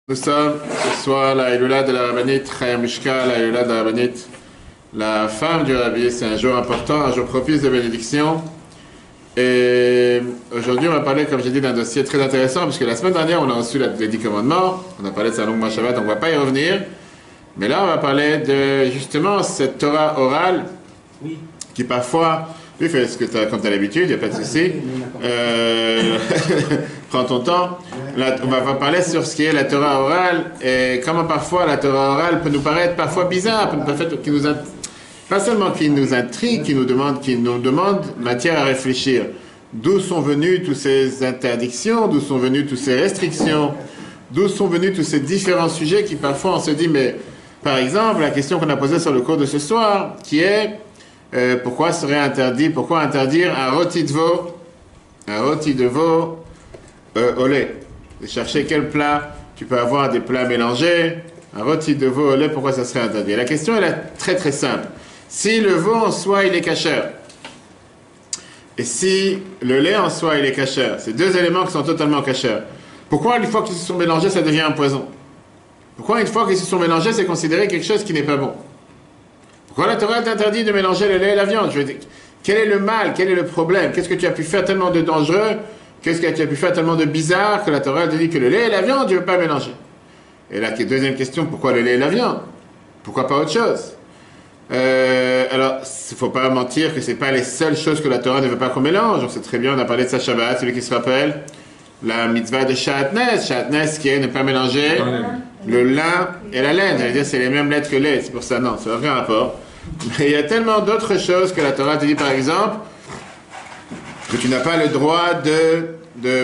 Nous sommes ce soir la Hilula de la Rabbinite, Chaya Mishka, la Hilula de la Rabbinite, la femme du Rabbi. C'est un jour important, un jour propice de bénédiction. Et aujourd'hui, on va parler, comme j'ai dit, d'un dossier très intéressant, puisque la semaine dernière, on a reçu les 10 commandements. On a parlé de sa longue Shabbat, donc on ne va pas y revenir. Mais là, on va parler de, justement, cette Torah orale, qui parfois... Oui, fais ce que tu as, comme tu as l'habitude, il n'y a pas de souci. Prends ton temps. Là, on va parler sur ce qui est la Torah orale et comment parfois la Torah orale peut nous paraître parfois bizarre, pas seulement qui nous intrigue, qui nous demande matière à réfléchir. D'où sont venues toutes ces interdictions, d'où sont venues toutes ces restrictions, d'où sont venus tous ces différents sujets qui parfois on se dit, mais par exemple, la question qu'on a posée sur le cours de ce soir, qui est pourquoi interdire un rôti de veau au lait? De chercher quel plat tu peux avoir des plats mélangés, un rôti de veau au lait, pourquoi ça serait interdit? La question elle est très très simple. Si le veau en soi il est kasher, et si le lait en soi il est kasher, c'est deux éléments qui sont totalement kasher, pourquoi une fois qu'ils se sont mélangés ça devient un poison? Pourquoi une fois qu'ils se sont mélangés c'est considéré quelque chose qui n'est pas bon? Pourquoi la Torah t'interdit de mélanger le lait et la viande? Je veux dire, quel est le mal? Quel est le problème? Qu'est-ce que tu as pu faire tellement de dangereux? Qu'est-ce que tu as pu faire tellement de bizarre que la Torah te dit que le lait et la viande, tu ne veux pas mélanger? Et là, deuxième question, pourquoi le lait et la viande? Pourquoi pas autre chose? Alors, il ne faut pas mentir que ce n'est pas les seules choses que la Torah ne veut pas qu'on mélange. On sait très bien, on a parlé de ça Shabbat, celui qui se rappelle, la mitzvah de Shatnez. Shatnez qui est ne pas mélanger le lin et la laine. J'allais dire, c'est les mêmes lettres que lait, c'est pour ça, non, ça n'a aucun rapport. Mais il y a tellement d'autres choses que la Torah te dit, par exemple, que tu n'as pas le droit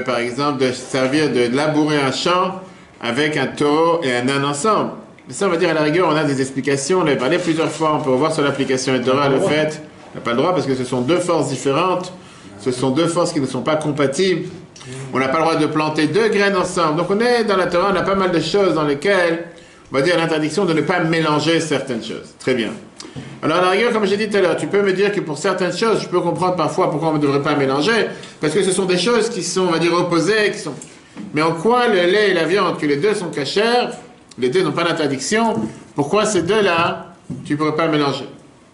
par exemple, de servir, de labourer un champ avec un taureau et un âne ensemble. Mais ça, on va dire, à la rigueur, on a des explications, on a parlé plusieurs fois, on peut voir sur l'application de Torah le fait, on n'a pas le droit parce que ce sont deux forces différentes, ce sont deux forces qui ne sont pas compatibles. On n'a pas le droit de planter deux graines ensemble. Donc on est dans la Torah, on a pas mal de choses dans lesquelles, on va dire, l'interdiction de ne pas mélanger certaines choses. Très bien. Alors à la rigueur, comme j'ai dit tout à l'heure, tu peux me dire que pour certaines choses, je peux comprendre parfois pourquoi on ne devrait pas mélanger, parce que ce sont des choses qui sont, on va dire, opposées, qui sont... Mais en quoi le lait et la viande, que les deux sont cachers, les deux n'ont pas d'interdiction, pourquoi ces deux-là, tu ne pourrais pas mélanger?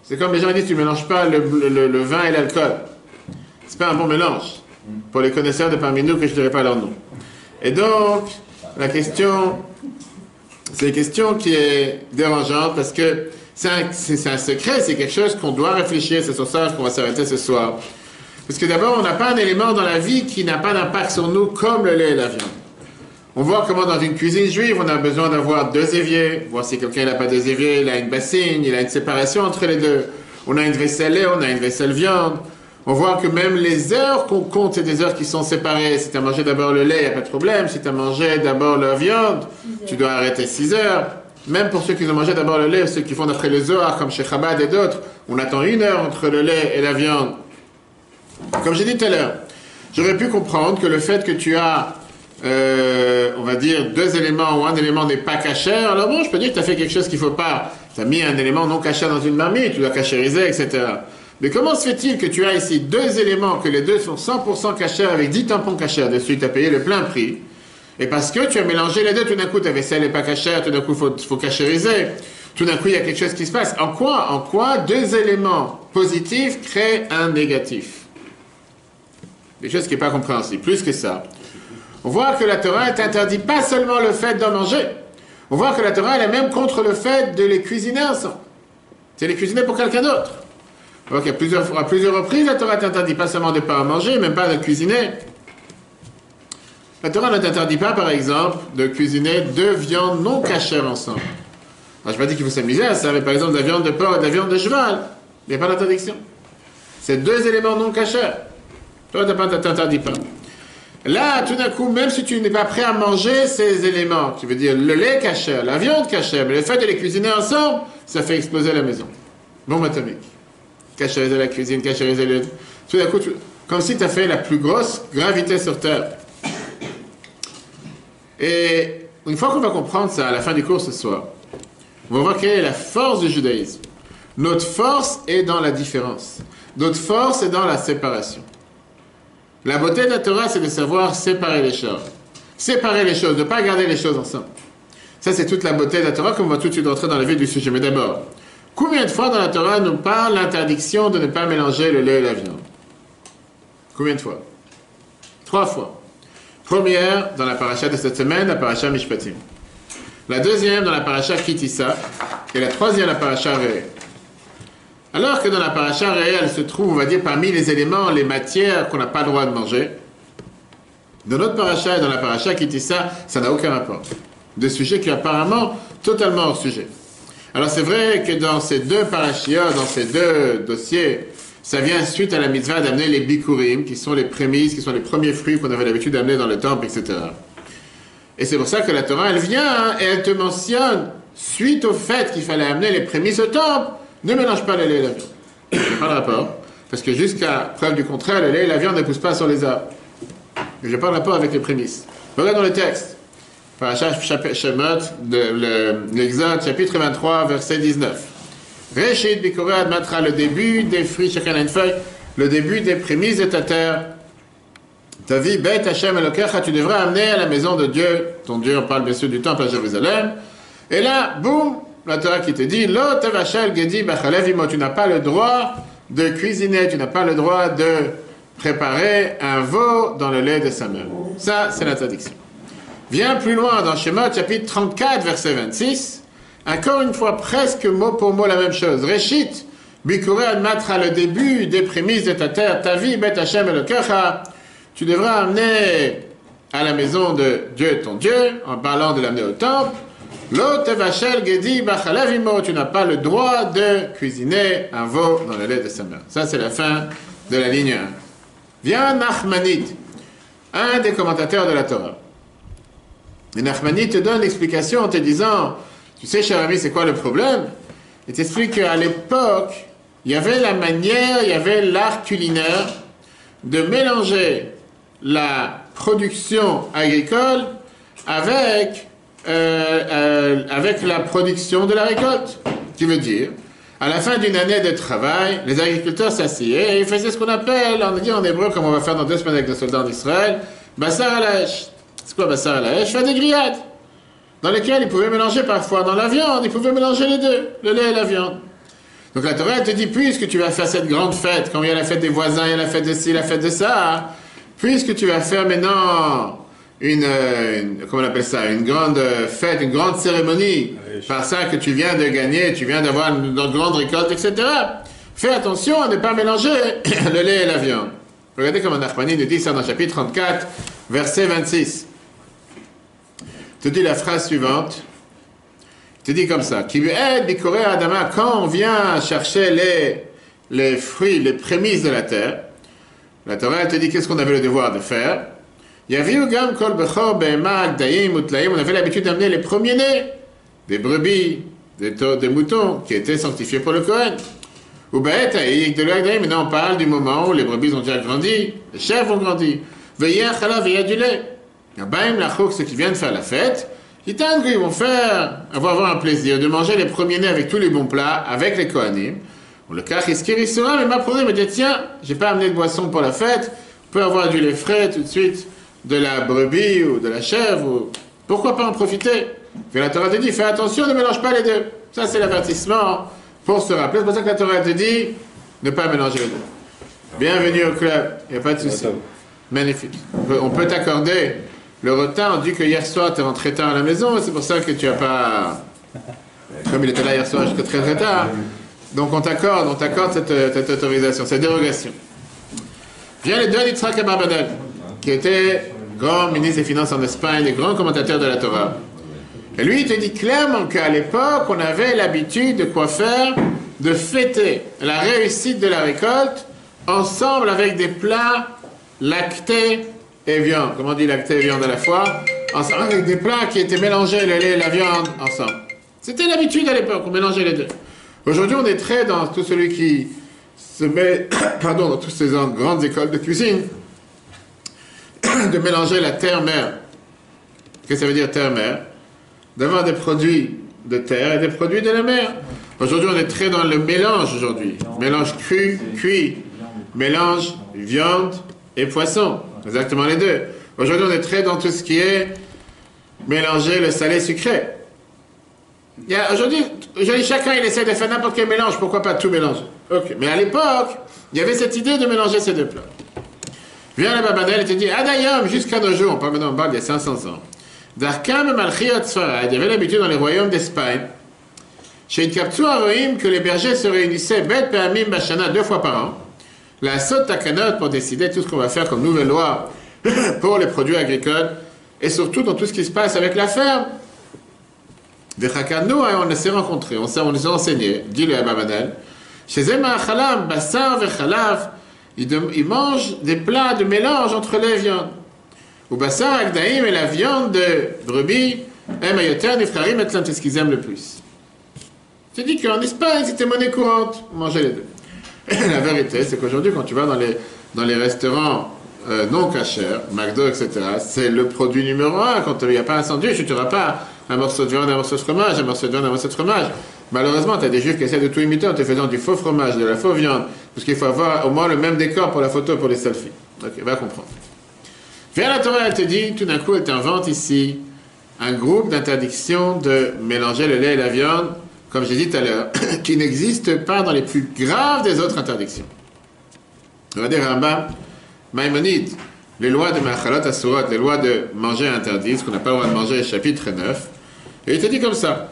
C'est comme les gens disent, tu ne mélanges pas le vin et l'alcool. C'est pas un bon mélange. Pour les connaisseurs de parmi nous, que je ne dirai pas leur nom. Et donc, la question, c'est une question qui est dérangeante parce que c'est un secret, c'est quelque chose qu'on doit réfléchir, c'est sur ça qu'on va s'arrêter ce soir. Parce que d'abord, on n'a pas un élément dans la vie qui n'a pas d'impact sur nous comme le lait et la viande. On voit comment dans une cuisine juive, on a besoin d'avoir deux éviers, voir si quelqu'un n'a pas deux éviers, il a une bassine, il a une séparation entre les deux. On a une vaisselle lait, on a une vaisselle viande. On voit que même les heures qu'on compte, c'est des heures qui sont séparées. Si tu as mangé d'abord le lait, il n'y a pas de problème. Si tu as mangé d'abord la viande, tu dois arrêter 6 heures. Même pour ceux qui ont mangé d'abord le lait, ceux qui font d'après le Zohar, comme chez Chabad et d'autres, on attend 1 heure entre le lait et la viande. Comme j'ai dit tout à l'heure, j'aurais pu comprendre que le fait que tu as, on va dire, deux éléments ou un élément n'est pas caché, alors bon, je peux dire que tu as fait quelque chose qu'il ne faut pas. Tu as mis un élément non caché dans une marmite, tu dois cachériser, etc. Mais comment se fait-il que tu as ici deux éléments, que les deux sont 100% cachers avec 10 tampons cachers dessus, tu as payé le plein prix, et parce que tu as mélangé les deux, tout d'un coup ta vaisselle n'est pas cachère, tout d'un coup il faut cachériser, tout d'un coup il y a quelque chose qui se passe. En quoi deux éléments positifs créent un négatif? Quelque chose qui n'est pas compréhensible. Plus que ça, on voit que la Torah t'interdit pas seulement le fait d'en manger, on voit que la Torah elle est même contre le fait de les cuisiner ensemble. C'est les cuisiner pour quelqu'un d'autre. Donc, à plusieurs reprises, la Torah t'interdit pas seulement de ne pas en manger, même pas de cuisiner. La Torah ne t'interdit pas, par exemple, de cuisiner deux viandes non cachères ensemble. Alors, je ne vais pas dire qu'il faut s'amuser à ça, mais par exemple, de la viande de porc et de la viande de cheval, il n'y a pas d'interdiction. C'est deux éléments non cachers. Toi, tu ne t'interdis pas. Là, tout d'un coup, même si tu n'es pas prêt à manger ces éléments, tu veux dire le lait cachère, la viande cachère, mais le fait de les cuisiner ensemble, ça fait exploser la maison. Bombe atomique. Cachériser la cuisine, cachériser le... Tout d'un coup, comme si tu as fait la plus grosse gravité sur Terre. Et une fois qu'on va comprendre ça, à la fin du cours ce soir, on va voir quelle est la force du judaïsme. Notre force est dans la différence. Notre force est dans la séparation. La beauté de la Torah, c'est de savoir séparer les choses. Séparer les choses, ne pas garder les choses ensemble. Ça, c'est toute la beauté de la Torah, qu'on va tout de suite rentrer dans le vif du sujet. Mais d'abord, combien de fois dans la Torah nous parle l'interdiction de ne pas mélanger le lait et la viande? Combien de fois? 3 fois. Première, dans la paracha de cette semaine, la paracha Mishpatim. La deuxième, dans la paracha Kitissa. Et la troisième, la paracha Re'eh. Alors que dans la paracha Re'eh, elle se trouve, on va dire, parmi les éléments, les matières qu'on n'a pas le droit de manger. Dans notre paracha et dans la paracha Kitissa, ça n'a aucun rapport. Des sujets qui sont apparemment totalement hors sujet. Alors c'est vrai que dans ces deux parachiotes, dans ces deux dossiers, ça vient suite à la mitzvah d'amener les bikurim, qui sont les prémices, qui sont les premiers fruits qu'on avait l'habitude d'amener dans le temple, etc. Et c'est pour ça que la Torah, elle vient et elle te mentionne, suite au fait qu'il fallait amener les prémices au temple, ne mélange pas le lait et la viande. Il n'y a pas de rapport, parce que jusqu'à preuve du contraire, le lait et la viande ne poussent pas sur les arbres. Je n'ai pas de rapport avec les prémices. Regardons le texte. Parashat Shemot, l'Exode, chapitre 23, verset 19. Réchit Bikoré Admatra, le début des fruits, chacun a une feuille, le début des prémices de ta terre. Ta vie, Beit Hashem Elokecha, tu devrais amener à la maison de Dieu, ton Dieu, on parle bien sûr du temple à Jérusalem. Et là, boum, la Torah qui te dit, Lo Tevachel Gedi Bachalev Imo, tu n'as pas le droit de cuisiner, tu n'as pas le droit de préparer un veau dans le lait de sa mère. Ça, c'est l'interdiction. Viens plus loin dans Shemot, chapitre 34, verset 26. Encore une fois, presque mot pour mot la même chose. Réchit, Bikuré Admatra, le début des prémices de ta terre, ta vie, Bet Hashem Elokecha, tu devras amener à la maison de Dieu, ton Dieu, en parlant de l'amener au temple. Lo Tevachel Gedi Bachalev Imo, tu n'as pas le droit de cuisiner un veau dans le lait de sa mère. Ça, c'est la fin de la ligne 1. Vient Nachmanite, un des commentateurs de la Torah. Et Nachmanite te donne l'explication en te disant, tu sais, cher ami, c'est quoi le problème? Il t'explique qu'à l'époque, il y avait la manière, il y avait l'art culinaire de mélanger la production agricole avec la production de la récolte. Qui veut dire, à la fin d'une année de travail, les agriculteurs s'assiedent et ils faisaient ce qu'on appelle, on dit en hébreu, comme on va faire dans 2 semaines avec les soldats d'Israël, Bassar al-Haesh. C'est quoi Bassar al-Haesh? Faire des grillades, dans lesquelles ils pouvaient mélanger parfois dans la viande, ils pouvaient mélanger les deux, le lait et la viande. Donc la Torah te dit, puisque tu vas faire cette grande fête, quand il y a la fête des voisins, il y a la fête de ci, la fête de ça, puisque tu vas faire maintenant comment on appelle ça, une grande fête, une grande cérémonie, par ça que tu viens de gagner, tu viens d'avoir une grande récolte, etc. Fais attention à ne pas mélanger le lait et la viande. Regardez comment Nachmani nous dit ça dans le chapitre 34, verset 26. Il te dit la phrase suivante. Il te dit comme ça. Quand on vient chercher les fruits, les prémices de la terre, la Torah elle te dit qu'est-ce qu'on avait le devoir de faire. On avait l'habitude d'amener les premiers-nés, des brebis, des moutons, qui étaient sanctifiés pour le Kohen. Maintenant on parle du moment où les brebis ont déjà grandi, les chèvres ont grandi. Veillez à chala, veillez à du lait. Ceux qui viennent faire la fête, ils vont avoir un plaisir de manger les premiers-nés avec tous les bons plats, avec les Kohanim. Le cas sera, mais ma problème me dit tiens, j'ai pas amené de boisson pour la fête, on peut avoir du lait frais tout de suite, de la brebis ou de la chèvre, ou... pourquoi pas en profiter? Et la Torah te dit, fais attention, ne mélange pas les deux. Ça, c'est l'avertissement pour se rappeler. C'est pour ça que la Torah te dit, ne pas mélanger les deux. Bienvenue au club, il n'y a pas de souci. Magnifique. On peut t'accorder le retard. On dit que hier soir, tu es rentré tard à la maison, c'est pour ça que tu n'as pas... Comme il était là hier soir jusqu'à très très tard. Donc on t'accorde cette autorisation, cette dérogation. Vient le don Yitzhak Abarbanel, qui était grand ministre des Finances en Espagne, et grand commentateur de la Torah. Et lui, il te dit clairement qu'à l'époque, on avait l'habitude de quoi faire? De fêter la réussite de la récolte ensemble avec des plats lactés et viande. Comment on dit lactés et viande à la fois? Ensemble avec des plats qui étaient mélangés, le lait et la viande, ensemble. C'était l'habitude à l'époque, on mélangeait les deux. Aujourd'hui, on est très dans tout celui qui se met, dans toutes ces grandes écoles de cuisine, de mélanger la terre-mer. Qu'est-ce que ça veut dire terre-mer? D'avoir des produits de terre et des produits de la mer. Aujourd'hui, on est très dans le mélange aujourd'hui. Mélange cru, cuit. Mélange viande et poisson. Exactement les deux. Aujourd'hui, on est très dans tout ce qui est mélanger le salé sucré. Aujourd'hui, chacun il essaie de faire n'importe quel mélange, pourquoi pas tout mélanger. Ok, mais à l'époque, il y avait cette idée de mélanger ces deux plats. Viens la Babanel et te dit, Adayom, jusqu'à nos jours, on parle d'il y a 500 ans. D'Arkam Malchiot Sfarad, il y avait l'habitude dans les royaumes d'Espagne, chez Kaptu Aroim, que les bergers se réunissaient, Bet Peamim Bashana, 2 fois par an, la Sot Takanot pour décider tout ce qu'on va faire comme nouvelle loi pour les produits agricoles, et surtout dans tout ce qui se passe avec la ferme. Nous, on s'est rencontrés, on s'est enseigné, dit le Ababanel, chez Zema Chalam, Bassar Vechalav, ils mangent des plats de mélange entre les viandes. Ou Bassar Agdaïm et la viande de brebis, Emayoter, Nifrarim, et c'est ce qu'ils aiment le plus. Je dis qu'en Espagne, c'était monnaie courante, on mangeait les deux. La vérité, c'est qu'aujourd'hui, quand tu vas dans les restaurants non cachers, McDo, etc., c'est le produit numéro 1. Quand il n'y a pas un sandwich, tu n'auras pas un morceau de viande, un morceau de fromage, un morceau de viande, un morceau de fromage. Malheureusement, tu as des juifs qui essaient de tout imiter en te faisant du faux fromage, de la fausse viande, parce qu'il faut avoir au moins le même décor pour la photo, pour les selfies. Ok, va comprendre. Viens la Torah, elle te dit, tout d'un coup, elle t'invente ici un groupe d'interdiction de mélanger le lait et la viande, comme j'ai dit tout à l'heure, qui n'existe pas dans les plus graves des autres interdictions. Regardez Rambam, Maïmonide, les lois de Machalot Asurot, les lois de manger interdit, ce qu'on n'a pas le droit de manger, chapitre 9, et il te dit comme ça.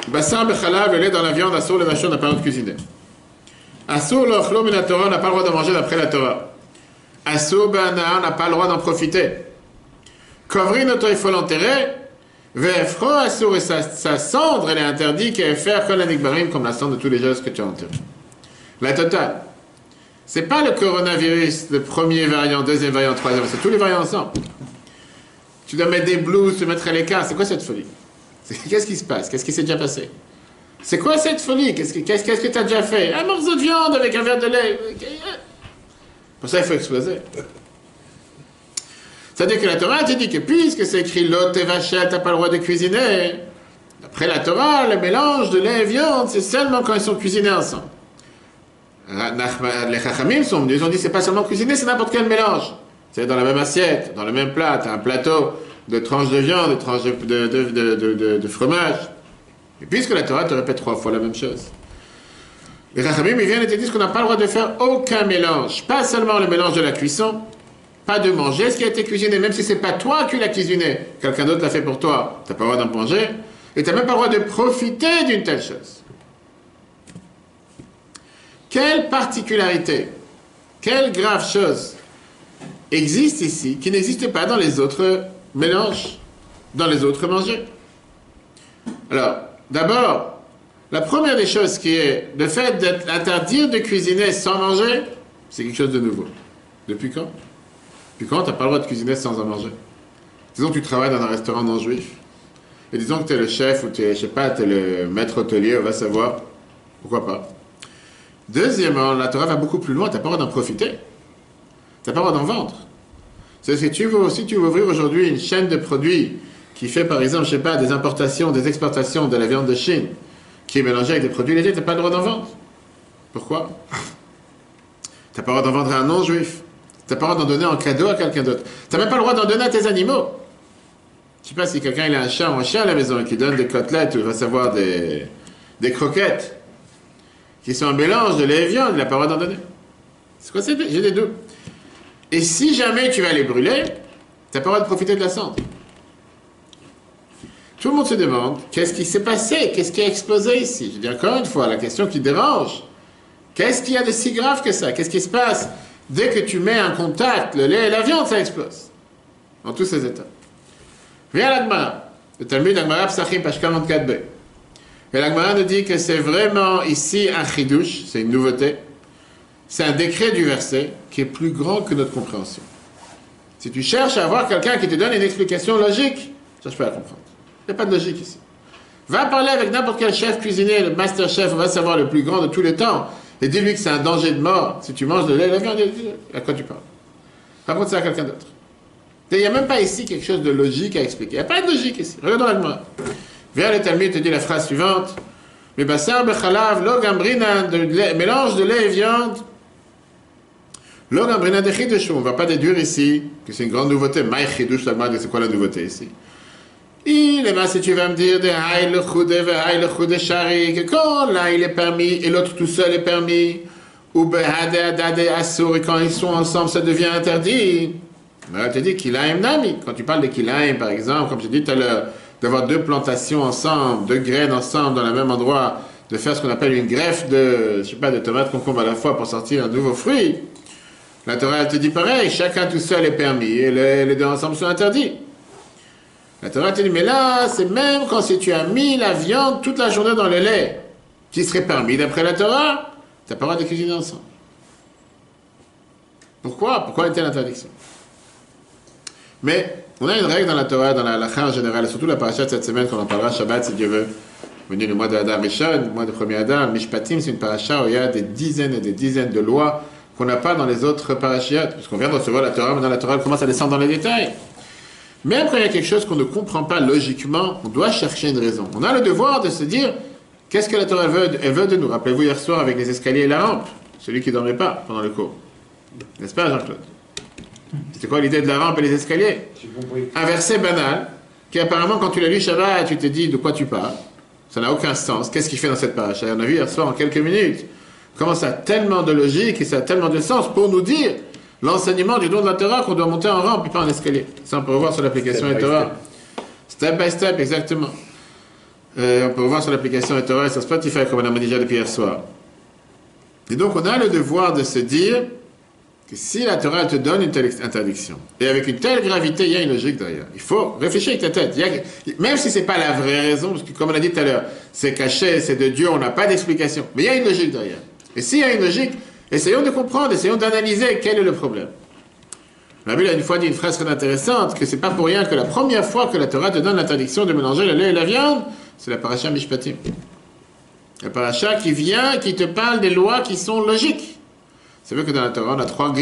Bassar Bechalav, le lait dans la viande, Assur le vachon n'a pas le droit de cuisiner. Assur le ochlo min la Torah, n'a pas le droit de manger d'après la Torah. Assur Be'anaa, n'a pas le droit d'en profiter. Kovrin auto, il faut l'enterrer. Ve'efro Assur, et sa cendre, elle est interdite, qu'elle faire comme la Nikbarim, comme la cendre de tous les gestes que tu as enterrés. La totale. C'est pas le coronavirus, le premier variant, deuxième variant, troisième, c'est tous les variants ensemble. Tu dois mettre des blouses, te mettre à l'écart, c'est quoi cette folie? Qu'est-ce qui se passe? Qu'est-ce qui s'est déjà passé? C'est quoi cette folie? Qu'est-ce que tu as déjà fait? Un morceau de viande avec un verre de lait. Pour ça, il faut exploser. C'est-à-dire que la Torah te dit que puisque c'est écrit l'hôte et vachette, tu n'as pas le droit de cuisiner. D'après la Torah, le mélange de lait et viande, c'est seulement quand ils sont cuisinés ensemble. Les Chachamim sont venus, ils ont dit c'est pas seulement cuisiner, c'est n'importe quel mélange. C'est dans la même assiette, dans le même plat, tu as un plateau de tranches de viande, de tranches de fromage. Et puisque la Torah te répète 3 fois la même chose. Les Chachamim, ils viennent et te disent qu'on n'a pas le droit de faire aucun mélange. Pas seulement le mélange de la cuisson, pas de manger ce qui a été cuisiné, même si c'est pas toi qui l'as cuisiné, quelqu'un d'autre l'a fait pour toi, tu n'as pas le droit d'en manger, et tu n'as même pas le droit de profiter d'une telle chose. Quelle particularité, quelle grave chose existe ici qui n'existe pas dans les autres mélanges, dans les autres mangés? Alors, d'abord, la première des choses qui est le fait d'interdire de cuisiner sans manger, c'est quelque chose de nouveau. Depuis quand? Depuis quand tu n'as pas le droit de cuisiner sans en manger? Disons que tu travailles dans un restaurant non juif, et disons que tu es le chef, ou tu es, je sais pas, tu es le maître hôtelier, on va savoir, pourquoi pas. Deuxièmement, la Torah va beaucoup plus loin, tu n'as pas le droit d'en profiter. Tu n'as pas le droit d'en vendre. C'est que si tu veux ouvrir aujourd'hui une chaîne de produits qui fait par exemple, je sais pas, des importations, des exportations de la viande de Chine, qui est mélangée avec des produits laitiers, tu n'as pas le droit d'en vendre. Pourquoi? Tu n'as pas le droit d'en vendre à un non-juif. Tu n'as pas le droit d'en donner en cadeau à quelqu'un d'autre. Tu n'as même pas le droit d'en donner à tes animaux. Je ne sais pas si quelqu'un il a un chat ou un chien à la maison et qui donne des côtelettes ou il va savoir des croquettes qui sont un mélange de lait et viande, il n'a pas le droit d'en donner. C'est quoi? J'ai des doutes. Et si jamais tu vas les brûler, tu n'as pas le droit de profiter de la cendre. Tout le monde se demande, qu'est-ce qui s'est passé? Qu'est-ce qui a explosé ici? Je dis encore une fois, la question qui dérange. Qu'est-ce qu'il y a de si grave que ça? Qu'est-ce qui se passe? Dès que tu mets en contact le lait et la viande, ça explose. Dans tous ces états. Viens à l'Agmara. Le Talmud Agmara Psachim, page 44b. Et l'Agmara nous dit que c'est vraiment ici un chidouche, c'est une nouveauté. C'est un décret du verset qui est plus grand que notre compréhension. Si tu cherches à avoir quelqu'un qui te donne une explication logique, ça je peux la comprendre. Il n'y a pas de logique ici. Va parler avec n'importe quel chef cuisinier, le master chef, on va savoir le plus grand de tous les temps, et dis-lui que c'est un danger de mort si tu manges de lait et de la viande, à quoi tu parles? Raconte ça à quelqu'un d'autre. Il n'y a même pas ici quelque chose de logique à expliquer. Il n'y a pas de logique ici. Regardons l'Agmara. Viens le Talmud te dit la phrase suivante. Mais bassar bechalav lo gambrina, mélange de lait et viande. Lo gambrina de chidush. On ne va pas déduire ici que c'est une grande nouveauté. Maï chidush, c'est quoi la nouveauté ici? Si tu vas me dire de Haïl le Choudé, Haïl le Choudé Shari, que quand l'un il est permis et l'autre tout seul est permis, ou Behade Adade Assour, et quand ils sont ensemble, ça devient interdit. Mais elle te dit Kilaim Nami. Quand tu parles de Kilaim, par exemple, comme j'ai dit tout à l'heure, d'avoir deux plantations ensemble, deux graines ensemble dans le même endroit, de faire ce qu'on appelle une greffe de, je sais pas, de tomates, concombre à la fois pour sortir un nouveau fruit. La Torah, elle te dit pareil, chacun tout seul est permis et les deux ensemble sont interdits. La Torah te dit, mais là, c'est même quand si tu as mis la viande toute la journée dans le lait, qui serait permis d'après la Torah, tu n'as pas le droit de cuisiner ensemble. Pourquoi? Pourquoi une telle interdiction? Mais on a une règle dans la Torah, dans la halakha en général, et surtout la paracha de cette semaine, qu'on en parlera Shabbat si Dieu veut. Venu le mois de Hadar Rishon, le mois de premier Hadar, Mishpatim, c'est une paracha où il y a des dizaines et des dizaines de lois qu'on n'a pas dans les autres parachiotes, parce qu'on vient de recevoir la Torah, mais dans la Torah, elle commence à descendre dans les détails. Même quand il y a quelque chose qu'on ne comprend pas logiquement, on doit chercher une raison. On a le devoir de se dire, qu'est-ce que la Torah elle veut de nous? Rappelez-vous hier soir avec les escaliers et la rampe, celui qui ne dormait pas pendant le cours. N'est-ce pas, Jean-Claude? C'était quoi l'idée de la rampe et les escaliers? Un verset banal, qui apparemment, quand tu l'as lu Shabbat, tu te dis de quoi tu parles. Ça n'a aucun sens. Qu'est-ce qu'il fait dans cette paracha? On a vu hier soir en quelques minutes. Comment ça a tellement de logique et ça a tellement de sens pour nous dire l'enseignement du don de la Torah qu'on doit monter en rampe et pas en escalier. Ça, on peut revoir sur l'application de Torah. Step by step, exactement. On peut revoir sur l'application de Torah et sur Spotify, comme on a dit déjà depuis hier soir. Et donc, on a le devoir de se dire que si la Torah te donne une telle interdiction, et avec une telle gravité, il y a une logique derrière. Il faut réfléchir avec ta tête. Même si ce n'est pas la vraie raison, parce que comme on a dit tout à l'heure, c'est caché, c'est de Dieu, on n'a pas d'explication. Mais il y a une logique derrière. Et s'il y a une logique, essayons de comprendre, essayons d'analyser quel est le problème. La Bible a une fois dit une phrase très intéressante, que c'est pas pour rien que la première fois que la Torah te donne l'interdiction de mélanger le lait et la viande, c'est la paracha Mishpatim. La paracha qui vient, qui te parle des lois qui sont logiques. C'est vrai que dans la Torah, on a trois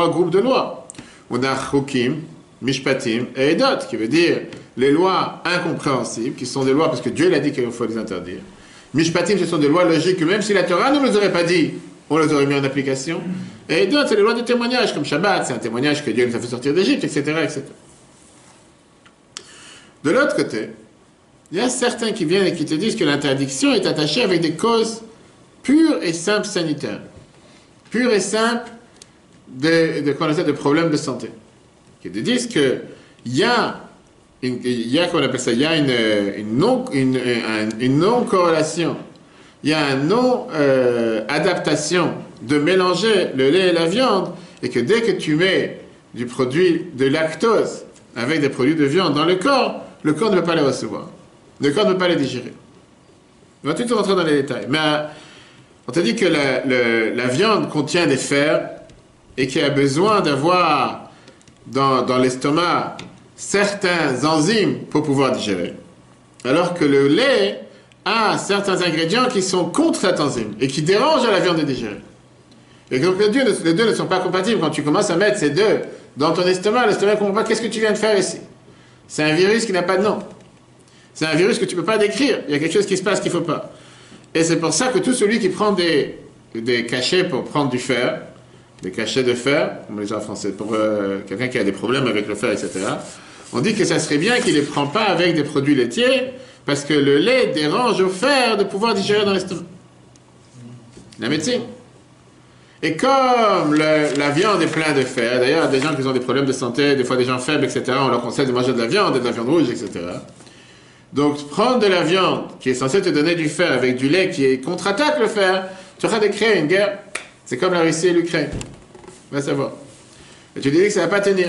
groupes de lois. On a Chukim, Mishpatim et Edot, qui veut dire les lois incompréhensibles, qui sont des lois parce que Dieu l'a dit qu'il faut les interdire. Mishpatim, ce sont des lois logiques que même si la Torah ne nous les aurait pas dit, on les aurait mis en application. Et Edot, c'est les lois de témoignage, comme Shabbat, c'est un témoignage que Dieu nous a fait sortir d'Égypte, etc., etc. De l'autre côté, il y a certains qui viennent et qui te disent que l'interdiction est attachée avec des causes pures et simples sanitaires. Pure et simple de problèmes de santé. Qui te disent qu'il y a, qu'on appelle ça, il y a une non-corrélation, il y a une non-adaptation de mélanger le lait et la viande, et que dès que tu mets du produit de lactose avec des produits de viande dans le corps ne peut pas les recevoir. Le corps ne peut pas les digérer. On va tout de suite rentrer dans les détails. Mais on te dit que la viande contient des fers et qu'il y a besoin d'avoir dans l'estomac certains enzymes pour pouvoir digérer. Alors que le lait a certains ingrédients qui sont contre cet enzyme et qui dérangent la viande de digérer. Et donc les deux ne sont pas compatibles. Quand tu commences à mettre ces deux dans ton estomac, l'estomac ne comprend pas qu'est-ce que tu viens de faire ici. C'est un virus qui n'a pas de nom. C'est un virus que tu ne peux pas décrire. Il y a quelque chose qui se passe qu'il ne faut pas. Et c'est pour ça que tout celui qui prend des cachets pour prendre du fer, des cachets de fer, comme on les dit en français, pour quelqu'un qui a des problèmes avec le fer, etc., on dit que ça serait bien qu'il ne les prend pas avec des produits laitiers, parce que le lait dérange au fer de pouvoir digérer dans l'estomac. La médecine. Et comme la viande est pleine de fer, d'ailleurs, des gens qui ont des problèmes de santé, des fois des gens faibles, etc., on leur conseille de manger de la viande et de la viande rouge, etc. Donc, prendre de la viande qui est censée te donner du fer avec du lait qui contre-attaque le fer, tu auras de créer une guerre. C'est comme la Russie et l'Ukraine. Va savoir. Et tu dis que ça ne va pas tenir.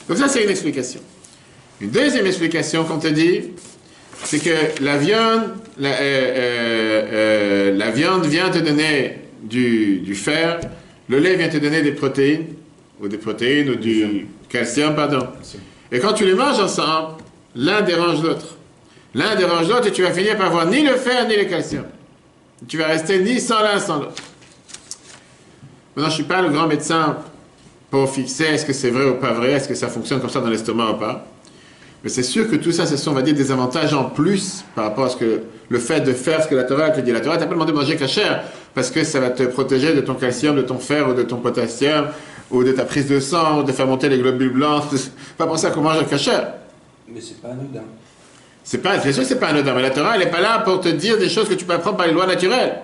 Donc ça, c'est une explication. Une deuxième explication qu'on te dit, c'est que la viande vient te donner du fer, le lait vient te donner des protéines, ou du calcium, pardon. Et quand tu les manges ensemble, l'un dérange l'autre. L'un dérange l'autre et tu vas finir par avoir ni le fer ni le calcium. Tu vas rester ni sans l'un sans l'autre. Maintenant, je ne suis pas le grand médecin pour fixer est-ce que c'est vrai ou pas vrai, est-ce que ça fonctionne comme ça dans l'estomac ou pas. Mais c'est sûr que tout ça, ce sont, on va dire, des avantages en plus par rapport à ce que le fait de faire ce que la Torah te dit. La Torah t'a pas demandé de manger cachère parce que ça va te protéger de ton calcium, de ton fer ou de ton potassium ou de ta prise de sang ou de faire monter les globules blancs. C'est pas pour ça qu'on mange cachère. Mais c'est pas anodin. Bien sûr que c'est pas anodin, mais la Torah, elle n'est pas là pour te dire des choses que tu peux apprendre par les lois naturelles.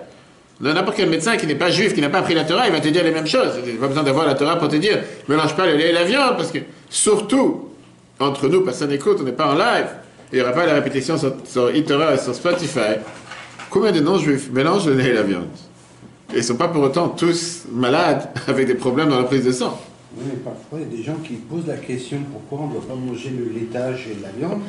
N'importe quel médecin qui n'est pas juif, qui n'a pas appris la Torah, il va te dire les mêmes choses. Il n'y a pas besoin d'avoir la Torah pour te dire, mélange pas le lait et la viande, parce que, surtout, entre nous, personne n'écoute, on n'est pas en live, il n'y aura pas la répétition sur eTorah et sur Spotify. Combien de non-juifs mélangent le lait et la viande? Et ils ne sont pas pour autant tous malades avec des problèmes dans la prise de sang. Oui, mais parfois, il y a des gens qui posent la question pourquoi on ne doit pas manger le laitage et la viande.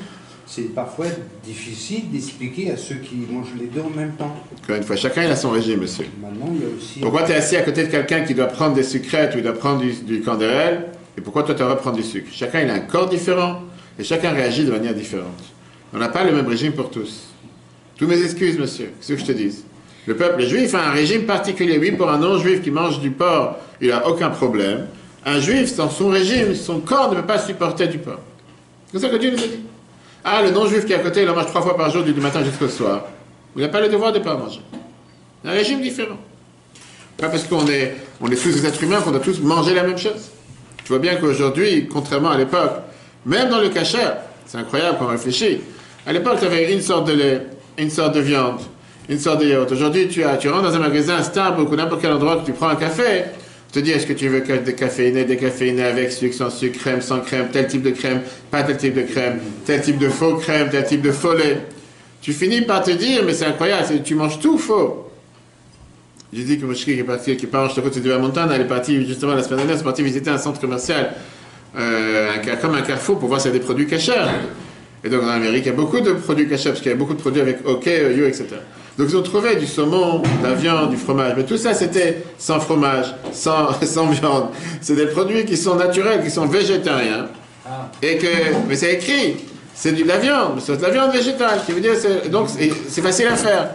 C'est parfois difficile d'expliquer à ceux qui mangent les deux en même temps. Encore une fois, chacun il a son régime, monsieur. Maintenant, il y a aussi... Pourquoi tu es assis à côté de quelqu'un qui doit prendre des sucrètes ou il doit prendre du candérel, et pourquoi toi tu dois prendre du sucre? Chacun il a un corps différent, et chacun réagit de manière différente. On n'a pas le même régime pour tous. Tous mes excuses, monsieur, c'est ce que je te dis. Le peuple juif a un régime particulier. Oui, pour un non-juif qui mange du porc, il n'a aucun problème. Un juif, dans son régime, son corps ne peut pas supporter du porc. C'est ça que Dieu nous a dit. Ah, le non-juif qui est à côté, il en mange 3 fois par jour, du matin jusqu'au soir. Il n'a pas le devoir de ne pas manger. Un régime différent. Pas parce qu'on est tous des êtres humains qu'on doit tous manger la même chose. Tu vois bien qu'aujourd'hui, contrairement à l'époque, même dans le kasher, c'est incroyable quand on réfléchit, à l'époque, tu avais une sorte de lait, une sorte de viande, une sorte de yaourt. Aujourd'hui, tu rentres dans un magasin, un Starbucks ou n'importe quel endroit que tu prends un café, te dis, est-ce que tu veux décaféiné avec sucre, sans sucre, crème, sans crème, tel type de crème, pas tel type de crème, tel type de faux crème, tel type de faux lait. Tu finis par te dire, mais c'est incroyable, tu manges tout faux. J'ai dit que Moshki qui est parti, qui part en Côte de la Montagne, elle est partie justement la semaine dernière, elle est partie visiter un centre commercial, comme un carrefour pour voir s'il y a des produits cachers. Et donc en Amérique, il y a beaucoup de produits cachers, parce qu'il y a beaucoup de produits avec OK, EU, etc. Donc ils ont trouvé du saumon, de la viande, du fromage, mais tout ça c'était sans fromage, sans viande. C'est des produits qui sont naturels, qui sont végétariens, mais c'est écrit, c'est de la viande, mais c'est de la viande végétale, qui veut dire, donc c'est facile à faire.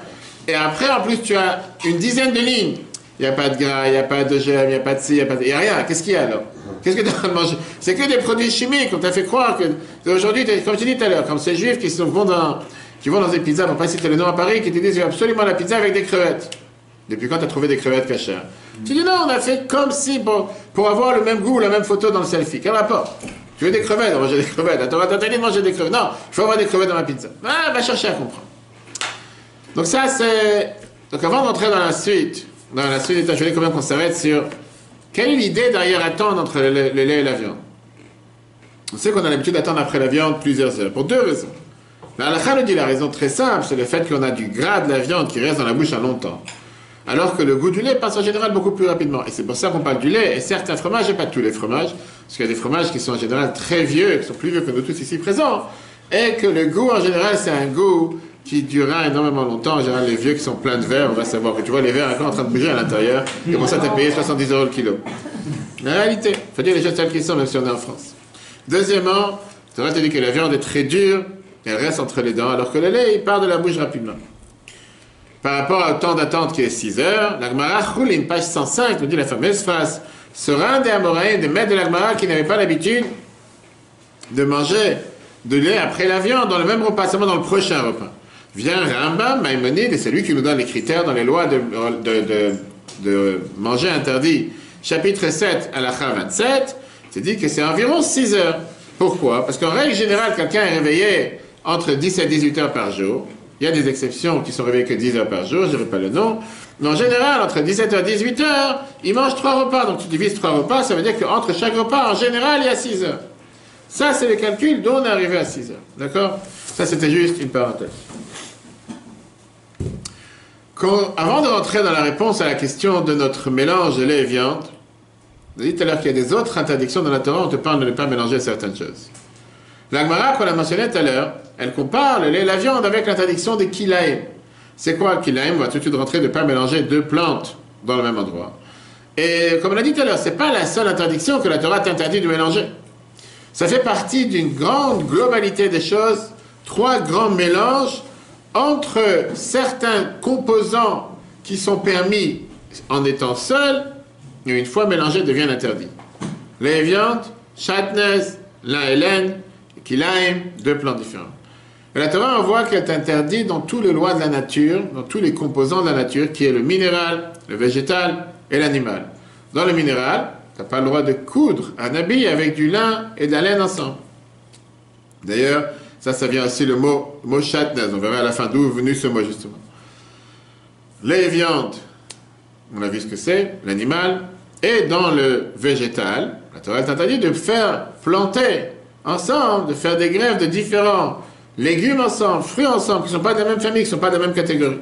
Et après, en plus, tu as une dizaine de lignes. Il n'y a pas de gras, il n'y a pas de gemme, il n'y a pas de ci, il n'y a rien. Qu'est-ce qu'il y a alors? Qu'est-ce que tu as en train de manger? C'est que des produits chimiques. On t'a fait croire que aujourd'hui, comme je t'ai dit tout à l'heure, comme ces juifs qui vont dans des pizzas, pour pas citer le nom à Paris, qui te disent absolument la pizza avec des crevettes. Depuis quand tu as trouvé des crevettes cachères? Tu dis non, on a fait comme si pour avoir le même goût, la même photo dans le selfie. Quel rapport? Tu veux des crevettes? On va manger des crevettes. Attends, t'as interdit de manger des crevettes. Non, il faut avoir des crevettes dans ma pizza. Ah, va chercher à comprendre. Donc ça, c'est... Donc avant d'entrer dans la suite, je voulais quand même qu'on s'arrête sur quelle est l'idée derrière attendre entre le lait et la viande. On sait qu'on a l'habitude d'attendre après la viande plusieurs heures, pour 2 raisons. La halakha nous dit la raison très simple, c'est le fait qu'on a du gras de la viande qui reste dans la bouche à longtemps. Alors que le goût du lait passe en général beaucoup plus rapidement. Et c'est pour ça qu'on parle du lait, et certains fromages, et pas tous les fromages, parce qu'il y a des fromages qui sont en général très vieux, qui sont plus vieux que nous tous ici présents, et que le goût en général c'est un goût qui durera énormément longtemps. En général, les vieux qui sont pleins de verre, on va savoir que tu vois les verres encore en train de bouger à l'intérieur, et pour ça t'as payé 70 € le kilo. La réalité, il faut dire les choses telles qu'ils sont, même si on est en France. Deuxièmement, ça va te dire que la viande est très dure, elle reste entre les dents, alors que le lait, il part de la bouche rapidement. Par rapport au temps d'attente qui est 6 heures, la Gemara Choulin, page 105, nous dit la fameuse phrase, sera un des Amoraïens, des maîtres de la Gemara qui n'avaient pas l'habitude de manger de lait après la viande dans le même repas, seulement dans le prochain repas. Vient Rambam, Maïmonide, et c'est lui qui nous donne les critères dans les lois de manger interdit. Chapitre 7, halakha 27, c'est dit que c'est environ 6 heures. Pourquoi? Parce qu'en règle générale, quelqu'un est réveillé entre 10 et 18 heures par jour. Il y a des exceptions qui sont réveillées que 10 heures par jour, je ne dirai pas le nom. Mais en général, entre 17h et 18h, il mange 3 repas. Donc tu divises 3 repas, ça veut dire qu'entre chaque repas, en général, il y a 6 heures. Ça, c'est le calcul dont on est arrivé à 6 heures. D'accord? Ça, c'était juste une parenthèse. Avant de rentrer dans la réponse à la question de notre mélange de lait et viande, on a dit tout à l'heure qu'il y a des autres interdictions dans la Torah, on te parle de ne pas mélanger certaines choses. La Gemara, qu'on a mentionné tout à l'heure, elle compare le lait et la viande avec l'interdiction des kilaïm. C'est quoi le kilaïm? On va tout de suite rentrer de ne pas mélanger 2 plantes dans le même endroit. Et comme on a dit tout à l'heure, ce n'est pas la seule interdiction que la Torah t'interdit de mélanger. Ça fait partie d'une grande globalité des choses, 3 grands mélanges entre certains composants qui sont permis en étant seuls, et une fois mélangés deviennent interdits. Lait et viande, chatnez, lin et laine, kilaïm, 2 plantes différentes. Et la Torah, on voit qu'elle est interdite dans tous les lois de la nature, dans tous les composants de la nature, qui est le minéral, le végétal et l'animal. Dans le minéral, tu n'as pas le droit de coudre un habit avec du lin et de la laine ensemble. D'ailleurs, ça vient aussi le mot chatnez. On verra à la fin d'où est venu ce mot, justement. Les viandes, on a vu ce que c'est, l'animal. Et dans le végétal, la Torah t'interdit de faire planter ensemble, de faire des greffes de différents légumes ensemble, fruits ensemble, qui ne sont pas de la même famille, qui ne sont pas de la même catégorie.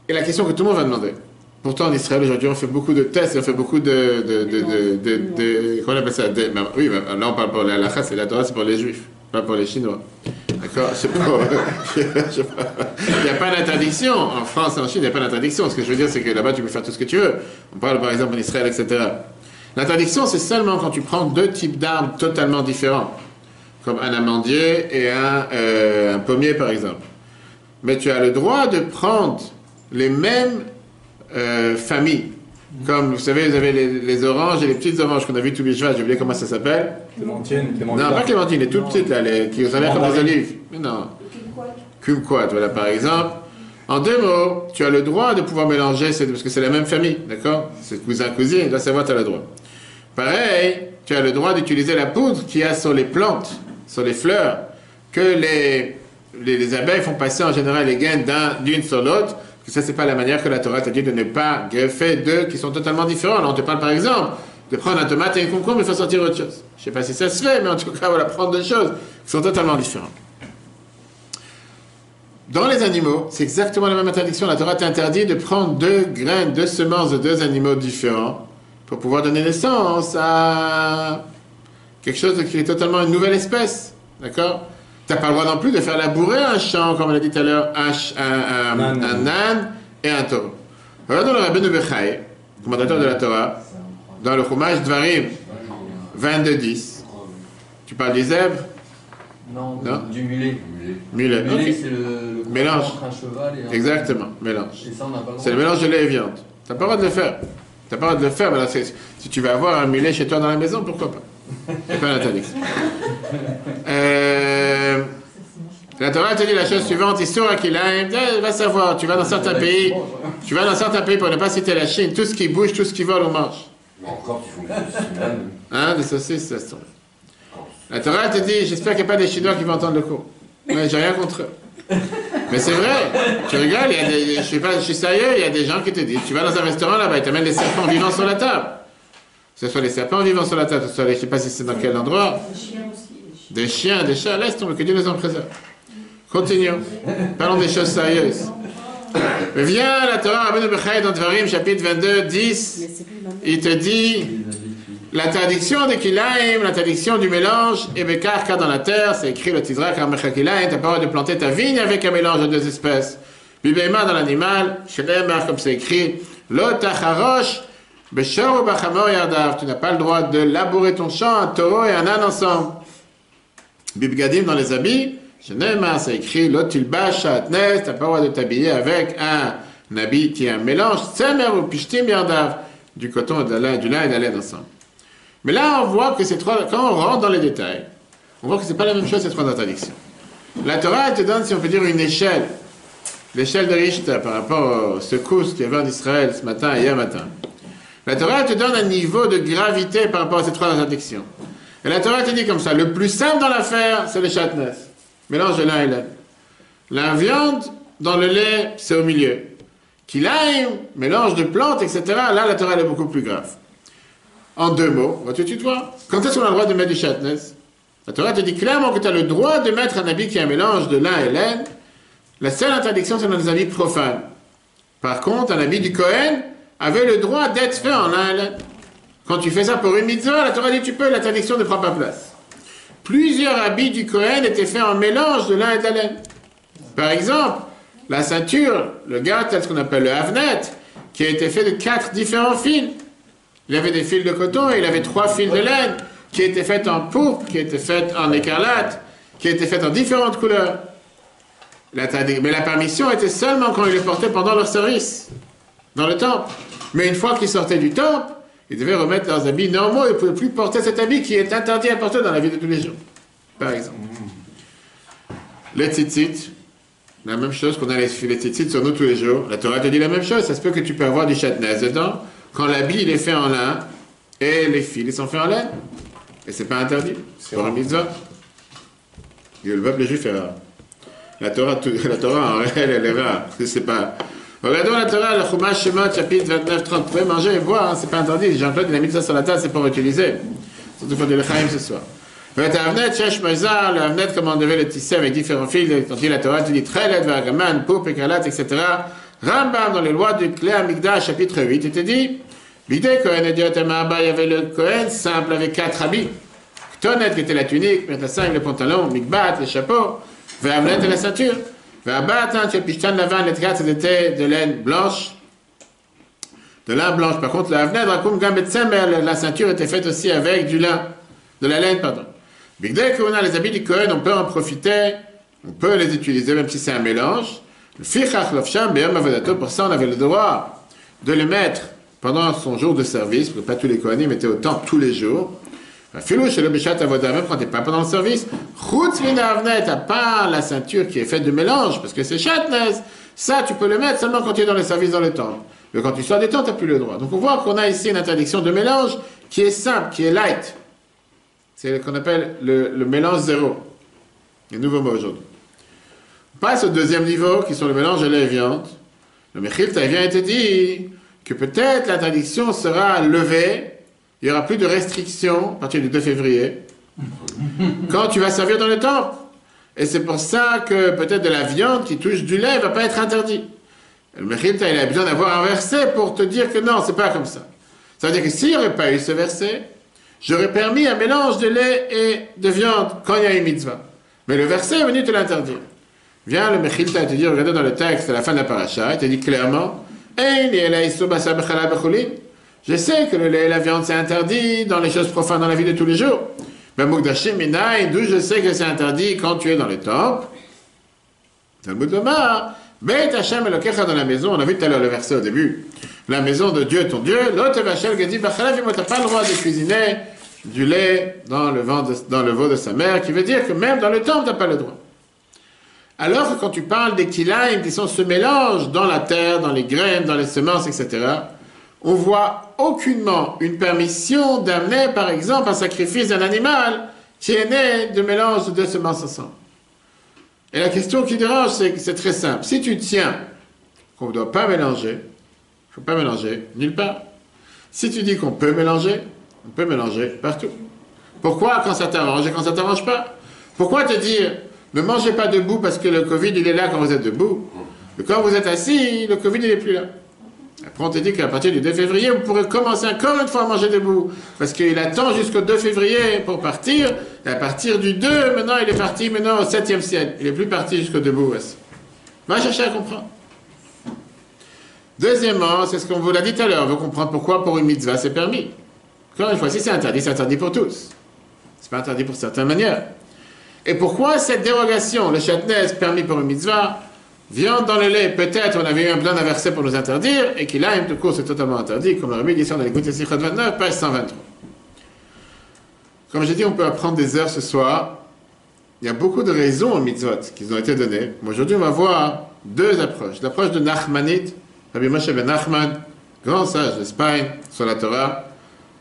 Et la question que tout le monde va demander. Pourtant, en Israël, aujourd'hui, on fait beaucoup de tests, on fait beaucoup comment on appelle ça? Oui, là, on parle pour la halakha, c'est la Torah, c'est pour les Juifs, pas pour les Chinois. D'accord? C'est pas... Il n'y a pas d'interdiction. En France et en Chine, il n'y a pas d'interdiction. Ce que je veux dire, c'est que là-bas, tu peux faire tout ce que tu veux. On parle, par exemple, en Israël, etc. L'interdiction, c'est seulement quand tu prends deux types d'arbres totalement différents, comme un amandier et un pommier, par exemple. Mais tu as le droit de prendre les mêmes familles. Comme, vous savez, vous avez les oranges et les petites oranges qu'on a vues tous les jours. J'ai oublié comment ça s'appelle. Clémentine. Non, pas clémentine, les toutes petites, là, qui ont l'air comme des olives. Mais non. Kumquat, voilà, par exemple. En deux mots, tu as le droit de pouvoir mélanger, parce que c'est la même famille, d'accord? C'est cousin-cousine, doit savoir, tu as le droit. Pareil, tu as le droit d'utiliser la poudre qu'il y a sur les plantes, sur les fleurs, que les abeilles font passer en général les graines d'une sur l'autre. Ça, c'est pas la manière que la Torah t'a dit de ne pas greffer deux qui sont totalement différents. Alors, on te parle, par exemple, de prendre un tomate et un concombre et faire sortir autre chose. Je sais pas si ça se fait, mais en tout cas, voilà, prendre deux choses qui sont totalement différentes. Dans les animaux, c'est exactement la même interdiction. La Torah t'interdit de prendre deux graines, deux semences de deux animaux différents pour pouvoir donner naissance à quelque chose qui est totalement une nouvelle espèce. D'accord? Tu n'as pas le droit non plus de faire labourer un champ, comme on l'a dit tout à l'heure, un âne et un taureau. Regardons le Rabbeinu Bechai, commentateur de la Torah, dans le Chumash Dvarim 22.10. Tu parles du zèbre? Non, non, du mulet. Mulet, Le mulet, okay. c'est le mélange entre un cheval et un... Exactement, mélange. Et ça, on n'a pas le droit. C'est le mélange de lait et viande. Tu n'as pas le droit de le faire. Tu n'as pas le droit de le faire, mais là, si tu vas avoir un mulet chez toi dans la maison, pourquoi pas? C'est pas l'interdiction. La Torah te dit la chose suivante, Issour Akilaim, va savoir, tu vas dans certains pays pour ne pas citer la Chine, tout ce qui bouge, tout ce qui vole, on mange. Mais encore, tu font des saucisses. Hein, des saucisses, ça se trouve. La Torah te dit, j'espère qu'il n'y a pas des Chinois qui vont entendre le cours. Mais j'ai rien contre eux. Mais c'est vrai, tu rigoles, je suis sérieux, il y a des gens qui te disent, tu vas dans un restaurant là-bas, ils t'amènent des serpents vivants sur la table. Que ce soit les serpents vivants sur la table, que ce soit je ne sais pas si c'est dans quel endroit. Des chiens aussi. Des chiens, des chats, laisse tomber, que Dieu les en préserve. Continuons. Parlons des choses sérieuses. Mais viens, la Torah, Rabbeinu Bechai, dans Dvarim, chapitre 22, 10, il te dit l'interdiction des kilaim, l'interdiction du mélange, et bekar, car dans la terre, c'est écrit le Tizra, car mecha kilaim, t'as pas le droit de planter ta vigne avec un mélange de deux espèces. Bibéma dans l'animal, shelema, comme c'est écrit, lo tacharosh, beshor ou bachamor yardav, tu n'as pas le droit de labourer ton champ, un taureau et un âne ensemble. Bibgadim dans les habits, Shenema, c'est écrit, l'otilbash atnes, t'as pas le droit de t'habiller avec un habit qui est un mélange, tsemer ou pishtim yardav, du coton, du lin et de la laine ensemble. Mais là, on voit que ces trois, quand on rentre dans les détails, on voit que c'est pas la même chose, ces trois interdictions. La Torah, elle te donne, si on peut dire, une échelle, l'échelle de Richter par rapport aux secousses qu'il y avait en Israël ce matin et hier matin. La Torah, elle te donne un niveau de gravité par rapport à ces trois interdictions. Et la Torah te dit comme ça, le plus simple dans l'affaire, c'est le chatnez. Mélange de lin et laine. La viande dans le lait, c'est au milieu. Kilaim, mélange de plantes, etc. Là, la Torah elle est beaucoup plus grave. En deux mots, on va tout de suite voir. Quand est-ce qu'on a le droit de mettre du chatnez? La Torah te dit clairement que tu as le droit de mettre un habit qui est un mélange de lin et laine. La seule interdiction, c'est dans les habits profanes. Par contre, un habit du Kohen avait le droit d'être fait en lin et laine. Quand tu fais ça pour une mitzvah, la Torah dit tu peux, l'interdiction ne prend pas place. Plusieurs habits du Kohen étaient faits en mélange de lin et de la laine. Par exemple, la ceinture, le gâte, ce qu'on appelle le havnet, qui a été fait de 4 différents fils. Il y avait des fils de coton et il avait 3 fils de laine, qui étaient faits en pourpre, qui étaient faits en écarlate, qui étaient faits en différentes couleurs. Mais la permission était seulement quand ils les portaient pendant leur service, dans le temple. Mais une fois qu'ils sortaient du temple, ils devaient remettre leurs habits normaux, ils ne pouvaient plus porter cet habit qui est interdit à porter dans la vie de tous les jours. Par exemple. Les tzitzit, la même chose qu'on a les tzitzit sur nous tous les jours. La Torah te dit la même chose, ça se peut que tu peux avoir du chatnez dedans, quand l'habit il est fait en lin, et les fils ils sont faits en laine. Et c'est pas interdit. C'est pour une mitzvah. Et le peuple juif est rare. La Torah, en réel, elle est rare. C'est pas... Regardons la Torah, le Chumash Shemot, chapitre 29, 30. Vous pouvez manger et boire, hein, c'est pas interdit. Jean-Claude, il a mis ça sur la table, c'est pour utiliser. Surtout pour du lechaim ce soir. Le Avnet, Shesh Mozar, le Avnet, comment on devait le tisser avec différents fils. Quand il dit la Torah, tu dis Trelet, Vagaman, Poup, Ekalat, etc. Rambam, dans les lois du Klé Amigdash, chapitre 8, il te dit l'idée Kohen et Diot Emaba, il y avait le Kohen simple avec 4 habits. Ktonet, qui était la tunique, Mertassim, le pantalon, Mikbat, le chapeau, Vavnet et la ceinture. Vabatan, Tchepishtan, Lavan, les 4, c'était de laine blanche. De lin blanche. Par contre, la Avnet, Rakoum, Gambet Semer, la ceinture était faite aussi avec du lin. De la laine, pardon. Bigdek, on a les habits du Kohen, on peut en profiter, on peut les utiliser, même si c'est un mélange. Le Fichach Lofsham, Be'yom Avodato, pour ça, on avait le droit de les mettre pendant son jour de service, parce que pas tous les Kohanim étaient au temple tous les jours. Filou, chez le Bishat Avodah, même quand t'es pas pendant le service, Chutz Lina Avnet, à part la ceinture qui est faite de mélange, parce que c'est Chatnez, ça, tu peux le mettre seulement quand tu es dans le service dans le temple. Mais quand tu sors des tentes, tu n'as plus le droit. Donc on voit qu'on a ici une interdiction de mélange qui est simple, qui est light. C'est ce qu'on appelle le mélange zéro. Le nouveau mot aujourd'hui. On passe au deuxième niveau, qui sont le mélange de lait et viande. Le Mechilta vient et te dit que peut-être l'interdiction sera levée, il n'y aura plus de restrictions à partir du 2 février, quand tu vas servir dans le temple. Et c'est pour ça que peut-être de la viande qui touche du lait ne va pas être interdit. Le Mechilta, il a besoin d'avoir un verset pour te dire que non, c'est pas comme ça. Ça veut dire que s'il n'y aurait pas eu ce verset, j'aurais permis un mélange de lait et de viande quand il y a une mitzvah. Mais le verset est venu te l'interdire. Viens le Mechilta te dit, regardez dans le texte à la fin de la paracha, il te dit clairement, je sais que le lait et la viande c'est interdit dans les choses profanes dans la vie de tous les jours. Mais d'où je sais que c'est interdit quand tu es dans les temples. Talmud Lomar, Beit Hashem Elokecha dans la maison, on a vu tout à l'heure le verset au début. La maison de Dieu, ton Dieu, l'autre vachel Gadi Bachalav, tu n'as pas le droit de cuisiner du lait dans le veau de sa mère, qui veut dire que même dans le temple, tu n'as pas le droit. Alors que quand tu parles des kilaim, qui sont ce mélange dans la terre, dans les graines, dans les semences, etc., on voit aucunement une permission d'amener, par exemple, un sacrifice d'un animal qui est né de mélange de deux semences ensemble. Et la question qui dérange, c'est que c'est très simple. Si tu tiens qu'on ne doit pas mélanger, il ne faut pas mélanger nulle part. Si tu dis qu'on peut mélanger, on peut mélanger partout. Pourquoi quand ça t'arrange et quand ça ne t'arrange pas? Pourquoi te dire ne mangez pas debout parce que le Covid il est là quand vous êtes debout, et quand vous êtes assis, le Covid il n'est plus là. Après on te dit qu'à partir du 2 février, vous pourrez commencer encore une fois à manger debout, parce qu'il attend jusqu'au 2 février pour partir, et à partir du 2, maintenant il est parti maintenant au 7e ciel. Il n'est plus parti jusqu'au debout. Va chercher à comprendre. Deuxièmement, c'est ce qu'on vous l'a dit tout à l'heure, on veut comprendre pourquoi pour une mitzvah c'est permis. Encore une fois, si c'est interdit pour tous. C'est pas interdit pour certaines manières. Et pourquoi cette dérogation, le chatnez permis pour une mitzvah, viande dans le lait, peut-être on avait eu un besoin d'un verset pour nous interdire, et qu'il a un cours c'est totalement interdit, comme le Rabbi dit ça dans les Gouttes Sichot 29, page 123. Comme j'ai dit, on peut apprendre des heures ce soir. Il y a beaucoup de raisons aux mitzvot qui nous ont été données. Aujourd'hui, on va voir deux approches. L'approche de Nachmanite, Rabbi Moshe ben Nachman, grand sage d'Espagne, sur la Torah.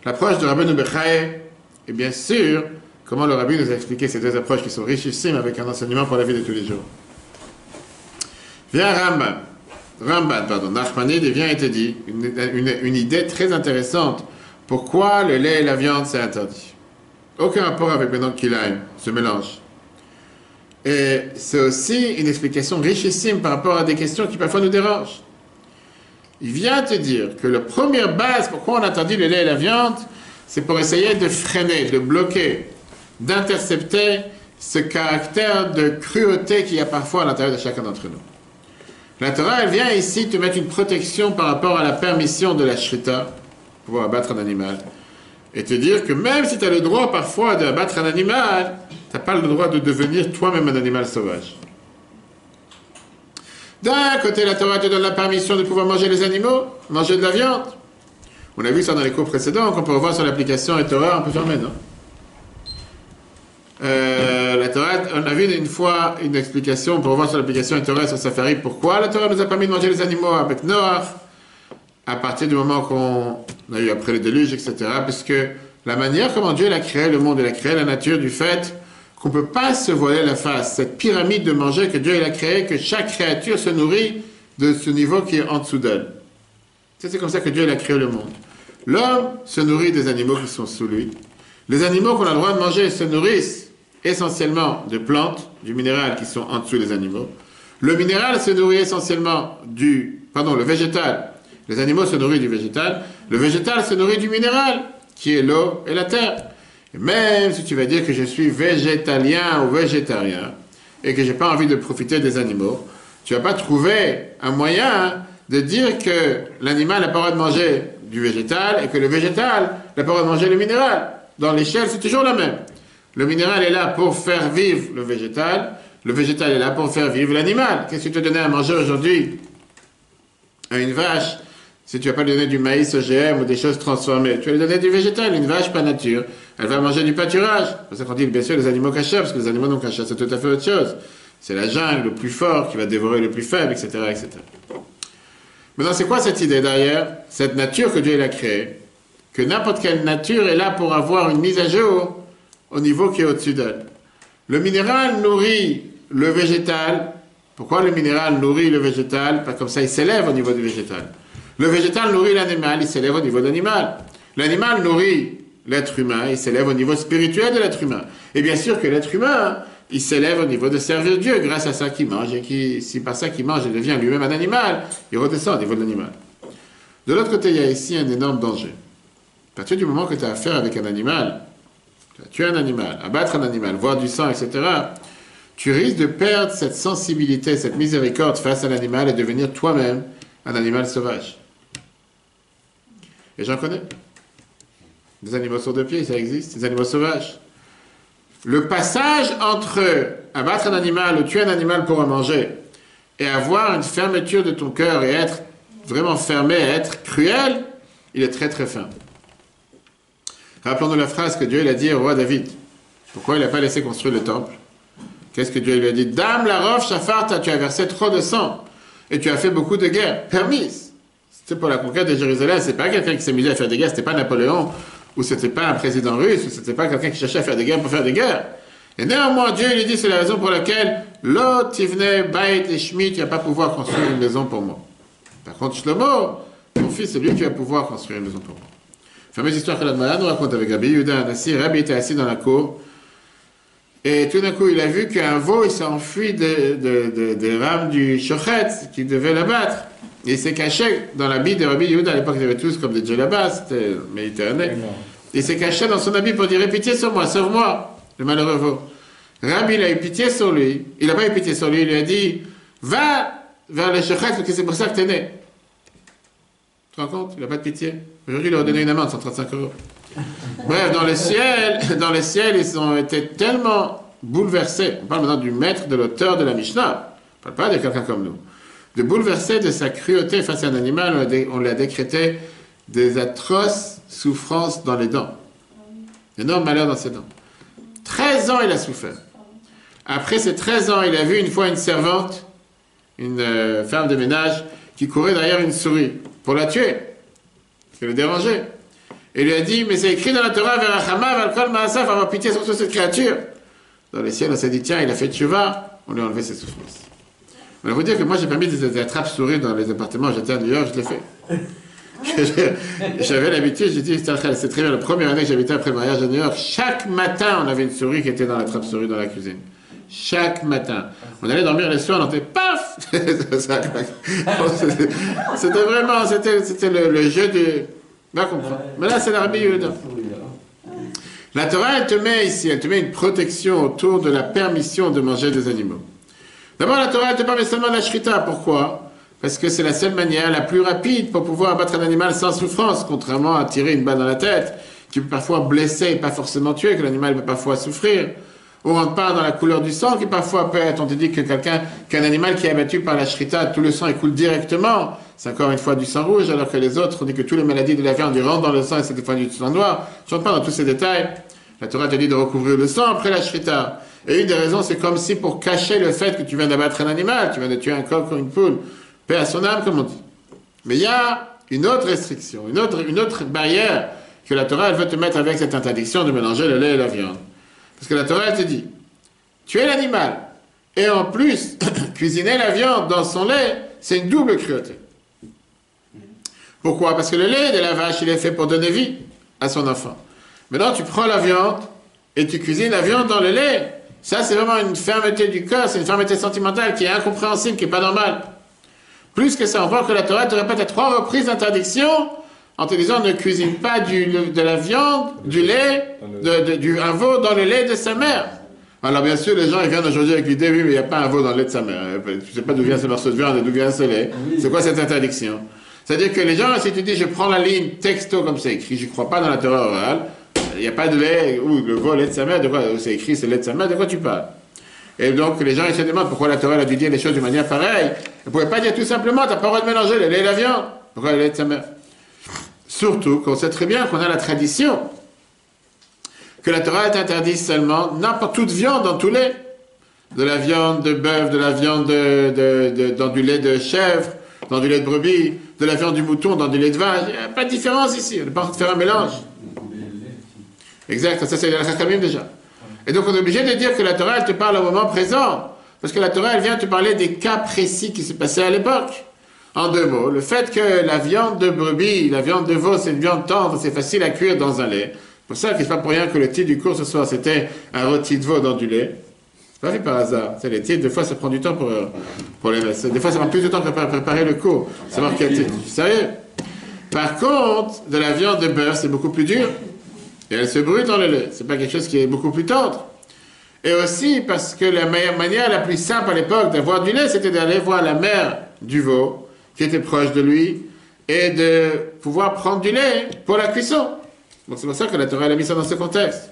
L'approche de Rabbeinu Bechaye, et bien sûr, comment le Rabbi nous a expliqué ces deux approches qui sont richissimes avec un enseignement pour la vie de tous les jours. Vient Ramban, Nachmanide, et vient et te dit une idée très intéressante. Pourquoi le lait et la viande c'est interdit? Aucun rapport avec le kilaim, ce mélange. Et c'est aussi une explication richissime par rapport à des questions qui parfois nous dérangent. Il vient te dire que la première base pourquoi on interdit le lait et la viande, c'est pour essayer de freiner, de bloquer, d'intercepter ce caractère de cruauté qu'il y a parfois à l'intérieur de chacun d'entre nous. La Torah, elle vient ici te mettre une protection par rapport à la permission de la shrita, pouvoir abattre un animal, et te dire que même si tu as le droit parfois d'abattre un animal, tu n'as pas le droit de devenir toi-même un animal sauvage. D'un côté, la Torah te donne la permission de pouvoir manger les animaux, manger de la viande. On a vu ça dans les cours précédents, qu'on peut revoir sur l'application et Torah, on peut fermer, non? La Torah, on a vu une fois une explication, pour revoir sur l'application et Torah sur Safari, pourquoi la Torah nous a permis de manger les animaux avec Noach, à partir du moment qu'on a eu après le déluge, etc., puisque la manière comment Dieu a créé le monde, il a créé la nature, du fait qu'on ne peut pas se voiler la face. Cette pyramide de manger que Dieu a créée, que chaque créature se nourrit de ce niveau qui est en dessous d'elle. C'est comme ça que Dieu a créé le monde. L'homme se nourrit des animaux qui sont sous lui. Les animaux qu'on a le droit de manger se nourrissent essentiellement de plantes, du minéral qui sont en dessous des animaux. Le minéral se nourrit essentiellement le végétal. Les animaux se nourrissent du végétal. Le végétal se nourrit du minéral, qui est l'eau et la terre. Et même si tu vas dire que je suis végétalien ou végétarien et que je n'ai pas envie de profiter des animaux, tu ne vas pas trouver un moyen de dire que l'animal n'a pas le droit de manger du végétal et que le végétal n'a pas le droit de manger le minéral. Dans l'échelle, c'est toujours la même. Le minéral est là pour faire vivre le végétal est là pour faire vivre l'animal. Qu'est-ce que tu te donnais à manger aujourd'hui à une vache si tu ne vas pas lui donner du maïs OGM ou des choses transformées? Tu vas lui donner du végétal, une vache pas nature. Elle va manger du pâturage. C'est pour ça qu'on dit bien sûr les animaux cachés, parce que les animaux non cachés, c'est tout à fait autre chose. C'est la jungle, le plus fort qui va dévorer le plus faible, etc. etc. Maintenant, c'est quoi cette idée derrière cette nature que Dieu a créée? Que n'importe quelle nature est là pour avoir une mise à jour au niveau qui est au-dessus d'elle. Le minéral nourrit le végétal. Pourquoi le minéral nourrit le végétal? Parce que comme ça, il s'élève au niveau du végétal. Le végétal nourrit l'animal, il s'élève au niveau de l'animal. L'animal nourrit l'être humain, il s'élève au niveau spirituel de l'être humain. Et bien sûr que l'être humain, il s'élève au niveau de servir Dieu grâce à ça qu'il mange. Et si par ça qu'il mange, il devient lui-même un animal, il redescend au niveau de l'animal. De l'autre côté, il y a ici un énorme danger. À partir du moment que tu as affaire avec un animal, tu as tué un animal, abattre un animal, voir du sang, etc., tu risques de perdre cette sensibilité, cette miséricorde face à l'animal et devenir toi-même un animal sauvage. Et j'en connais. Des animaux sur deux pieds, ça existe, des animaux sauvages. Le passage entre abattre un animal ou tuer un animal pour en manger et avoir une fermeture de ton cœur et être vraiment fermé, être cruel, il est très très fin. Rappelons-nous la phrase que Dieu a dit au roi David. Pourquoi il n'a pas laissé construire le temple? Qu'est-ce que Dieu lui a dit? Dame la rof Shapharta, tu as versé trop de sang et tu as fait beaucoup de guerres permises. C'était pour la conquête de Jérusalem, c'est pas quelqu'un qui s'est mis à faire des guerres, c'était pas Napoléon, ou c'était pas un président russe, ou c'était pas quelqu'un qui cherchait à faire des guerres pour faire des guerres. Et néanmoins, Dieu lui dit, c'est la raison pour laquelle l'autre, il venait, Baït et Shmit, tu vas pas pouvoir construire une maison pour moi. Par contre, Shlomo, mon fils, c'est lui qui va pouvoir construire une maison pour moi. Fameuse histoire que la Gemara nous raconte avec Rabbi Yehuda Anassi. Rabbi était assis dans la cour, et tout d'un coup, il a vu qu'un veau, il s'est enfui des rames du shochet qui devait l'abattre. Et il s'est caché dans l'habit de Rabbi Yehuda. À l'époque, ils avaient tous comme des djellabas, c'était méditerranéen. Il s'est caché dans son habit pour dire « Pitié sur moi, sauve-moi !» Le malheureux veau. Rabbi, il a eu pitié sur lui. Il n'a pas eu pitié sur lui. Il lui a dit « Va vers le shochet, parce que c'est pour ça que tu es né. » Tu te rends compte? Il n'a pas de pitié. Aujourd'hui, il leur a donné une amende, 135 €. Bref, dans le ciel, ils ont été tellement bouleversés. On parle maintenant du maître, de l'auteur de la Mishnah. On ne parle pas de quelqu'un comme nous. De bouleverser de sa cruauté face à un animal, on lui a décrété des atroces souffrances dans les dents. Énorme malheur dans ses dents. 13 ans, il a souffert. Après ces 13 ans, il a vu une fois une servante, une femme de ménage, qui courait derrière une souris pour la tuer. Parce qu'elle le dérangeait. Et il lui a dit, mais c'est écrit dans la Torah, Verachama, Valkol Maasaf, avoir pitié sur cette créature. Dans les ciels, on s'est dit, tiens, il a fait tchouva, on lui a enlevé ses souffrances. Je vais vous dire que moi, j'ai pas mis des attrapes-souris dans les appartements. J'étais à New York, je l'ai fait. J'avais l'habitude, j'ai dit, c'est très bien, la première année que j'habitais après le mariage à New York, chaque matin, on avait une souris qui était dans la trappe-souris dans la cuisine. Chaque matin. On allait dormir les soirs, on entendait paf. C'était vraiment, c'était le jeu de... Va comprendre. Mais là, c'est l'Arabie Yehuda. La Torah, elle te met ici, elle te met une protection autour de la permission de manger des animaux. D'abord, la Torah, elle te permet seulement la shrita. Pourquoi? Parce que c'est la seule manière la plus rapide pour pouvoir abattre un animal sans souffrance, contrairement à tirer une balle dans la tête, qui peut parfois blesser et pas forcément tuer, que l'animal peut parfois souffrir. On rentre pas dans la couleur du sang, qui parfois peut être, on te dit que qu'un animal qui est abattu par la shrita, tout le sang il coule directement. C'est encore une fois du sang rouge, alors que les autres, on dit que toutes les maladies de la viande, ils rentrent dans le sang et c'est des fois du sang noir. Je ne rentre pas dans tous ces détails. La Torah te dit de recouvrir le sang après la shrita. Et une des raisons, c'est comme si pour cacher le fait que tu viens d'abattre un animal, tu viens de tuer un coq ou une poule. Paix à son âme, comme on dit. Mais il y a une autre restriction, une autre barrière que la Torah, elle veut te mettre avec cette interdiction de mélanger le lait et la viande. Parce que la Torah, elle te dit, tuer l'animal, et en plus, cuisiner la viande dans son lait, c'est une double cruauté. Pourquoi? Parce que le lait de la vache, il est fait pour donner vie à son enfant. Maintenant, tu prends la viande, et tu cuisines la viande dans le lait. Ça, c'est vraiment une fermeté du cœur, c'est une fermeté sentimentale qui est incompréhensible, qui n'est pas normale. Plus que ça, on voit que la Torah te répète à 3 reprises d'interdiction en te disant ne cuisine pas de la viande, du lait, un veau dans le lait de sa mère. Alors bien sûr, les gens ils viennent aujourd'hui avec l'idée, oui, mais il n'y a pas un veau dans le lait de sa mère. Tu ne sais pas d'où vient ce morceau de viande et d'où vient ce lait. C'est quoi cette interdiction? C'est-à-dire que les gens, si tu dis je prends la ligne texto comme c'est écrit, je ne crois pas dans la Torah orale, il n'y a pas de lait, ou le veau, lait de sa mère, de quoi c'est écrit, c'est lait de sa mère, de quoi tu parles? Et donc, les gens, ils se demandent pourquoi la Torah a dû dire les choses d'une manière pareille. Elle ne pouvait pas dire tout simplement, tu n'as pas le droit de mélanger le lait et la viande. Pourquoi le lait de sa mère? Surtout qu'on sait très bien qu'on a la tradition que la Torah t'interdit seulement n'importe toute viande dans tout lait. De la viande de bœuf, de la viande dans du lait de chèvre, dans du lait de brebis, de la viande du mouton, dans du lait de vache. Il n'y a pas de différence ici. On ne peut pas faire un mélange. Exact, ça c'est la Chachamim déjà. Et donc on est obligé de dire que la Torah, elle te parle au moment présent. Parce que la Torah, elle vient te parler des cas précis qui se passaient à l'époque. En 2 mots, le fait que la viande de brebis, la viande de veau, c'est une viande tendre, c'est facile à cuire dans un lait. C'est pour ça que c'est pas pour rien que le titre du cours ce soir, c'était un rôti de veau dans du lait. C'est pas fait par hasard. C'est les titres, des fois ça prend du temps pour les mettre. Des fois ça prend plus de temps pour préparer le cours. Savoir quel titre. Sérieux. Par contre, de la viande de bœuf, c'est beaucoup plus dur. Et elle se brûle dans le lait. C'est pas quelque chose qui est beaucoup plus tendre. Et aussi parce que la meilleure manière, la plus simple à l'époque d'avoir du lait, c'était d'aller voir la mère du veau, qui était proche de lui, et de pouvoir prendre du lait pour la cuisson. Donc c'est pour ça que la Torah a mis ça dans ce contexte.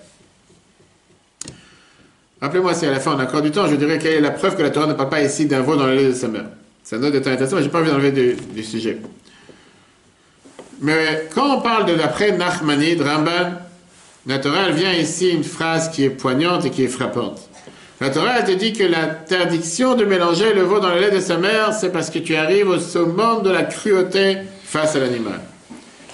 Rappelez-moi si à la fin on a encore du temps, je dirais quelle est la preuve que la Torah ne parle pas ici d'un veau dans le lait de sa mère. C'est un autre détail intéressant, mais je n'ai pas envie d'enlever du sujet. Mais quand on parle de d'après Nachmanide, Ramban, la Torah, elle vient ici une phrase qui est poignante et qui est frappante. La Torah, elle te dit que l'interdiction de mélanger le veau dans le lait de sa mère, c'est parce que tu arrives au summum de la cruauté face à l'animal.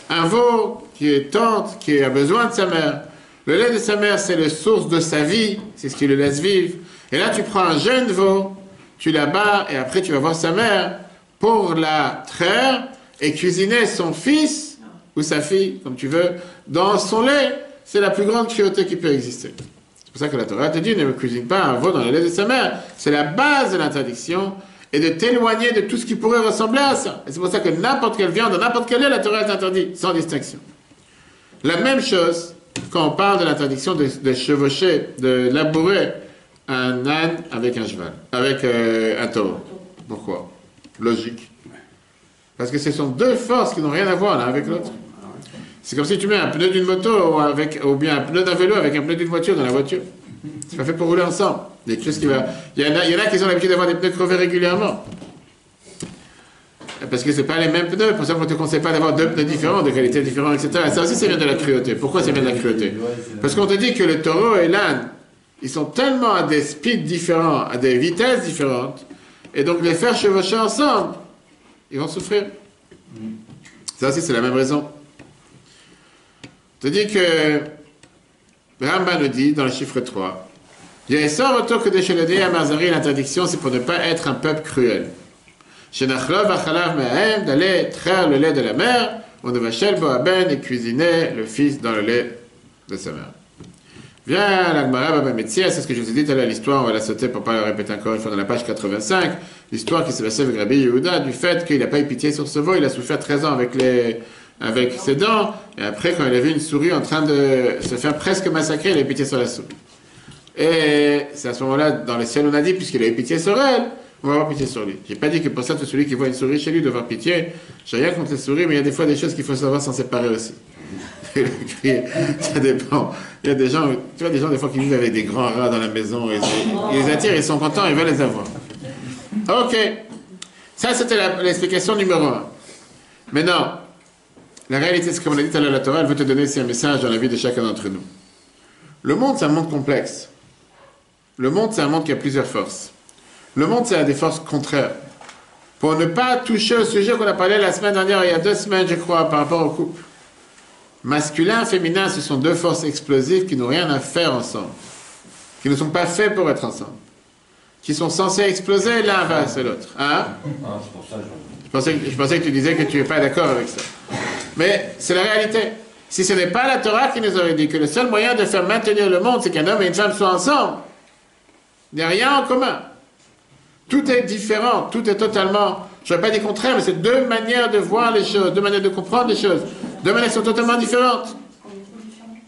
Un veau qui est tendre, qui a besoin de sa mère. Le lait de sa mère, c'est la source de sa vie, c'est ce qui le laisse vivre. Et là, tu prends un jeune veau, tu l'abats, et après tu vas voir sa mère pour la traire et cuisiner son fils, ou sa fille, comme tu veux, dans son lait. C'est la plus grande cruauté qui peut exister. C'est pour ça que la Torah te dit ne cuisine pas un veau dans le lait de sa mère. C'est la base de l'interdiction et de t'éloigner de tout ce qui pourrait ressembler à ça. Et c'est pour ça que n'importe quelle viande, dans n'importe quel lait, la Torah t'interdit, sans distinction. La même chose quand on parle de l'interdiction de chevaucher, de labourer un âne avec un cheval, avec un taureau. Pourquoi? Logique. Parce que ce sont 2 forces qui n'ont rien à voir l'un avec l'autre. C'est comme si tu mets un pneu d'une moto ou bien un pneu d'un vélo avec un pneu d'une voiture dans la voiture. C'est pas fait pour rouler ensemble. Il y en a qui ont l'habitude d'avoir des pneus crevés régulièrement. Parce que c'est pas les mêmes pneus. Pour ça qu'on ne te conseille pas d'avoir 2 pneus différents, de qualité différente, etc. Ça aussi, ça vient de la cruauté. Pourquoi ça vient de la cruauté? Parce qu'on te dit que le taureau et l'âne, ils sont tellement à des speeds différents, à des vitesses différentes, et donc les faire chevaucher ensemble, ils vont souffrir. Ça aussi, c'est la même raison. Je te dis que Rambam nous dit dans le chiffre 3, il y a sans retour que d'échelader à Marzari, l'interdiction, c'est pour ne pas être un peuple cruel. Chez Nachlov, Achalav, Mehem, d'aller traire le lait de la mère, on ne va chez Boaben et cuisiner le fils dans le lait de sa mère. Viens, l'Agmara Baba Metzia, c'est ce que je vous ai dit tout à l'heure, l'histoire, on va la sauter pour ne pas la répéter encore une fois dans la page 85, l'histoire qui s'est passée avec Rabbi Yehuda, du fait qu'il n'a pas eu pitié sur ce veau, il a souffert 13 ans avec ses dents, et après, quand il a vu une souris en train de se faire presque massacrer, il a eu pitié sur la souris. Et c'est à ce moment-là, dans le ciel, on a dit, puisqu'il a eu pitié sur elle, on va avoir pitié sur lui. J'ai pas dit que pour ça, tout celui qui voit une souris chez lui doit avoir pitié. J'ai rien contre les souris, mais il y a des fois des choses qu'il faut savoir s'en séparer aussi. Ça dépend. Il y a des gens, tu vois, des gens des fois qui vivent avec des grands rats dans la maison, ils les attirent, ils sont contents, ils veulent les avoir. Ok. Ça, c'était l'explication numéro 1. Maintenant, la réalité, c'est comme on a dit tout à l'heure, la Torah, elle veut te donner ici un message dans la vie de chacun d'entre nous. Le monde, c'est un monde complexe. Le monde, c'est un monde qui a plusieurs forces. Le monde, c'est à des forces contraires. Pour ne pas toucher au sujet qu'on a parlé la semaine dernière, il y a 2 semaines, je crois, par rapport au couple. Masculin, féminin, ce sont deux forces explosives qui n'ont rien à faire ensemble. Qui ne sont pas faits pour être ensemble. Qui sont censés exploser l'un face à l'autre. Hein? Ah, c'est pour ça que Je pensais que tu disais que tu n'es pas d'accord avec ça. Mais c'est la réalité. Si ce n'est pas la Torah qui nous aurait dit que le seul moyen de faire maintenir le monde, c'est qu'un homme et une femme soient ensemble. Il n'y a rien en commun. Tout est différent, tout est totalement... Je ne vais pas dire contraire, mais c'est deux manières de voir les choses, deux manières de comprendre les choses. Deux manières qui sont totalement différentes.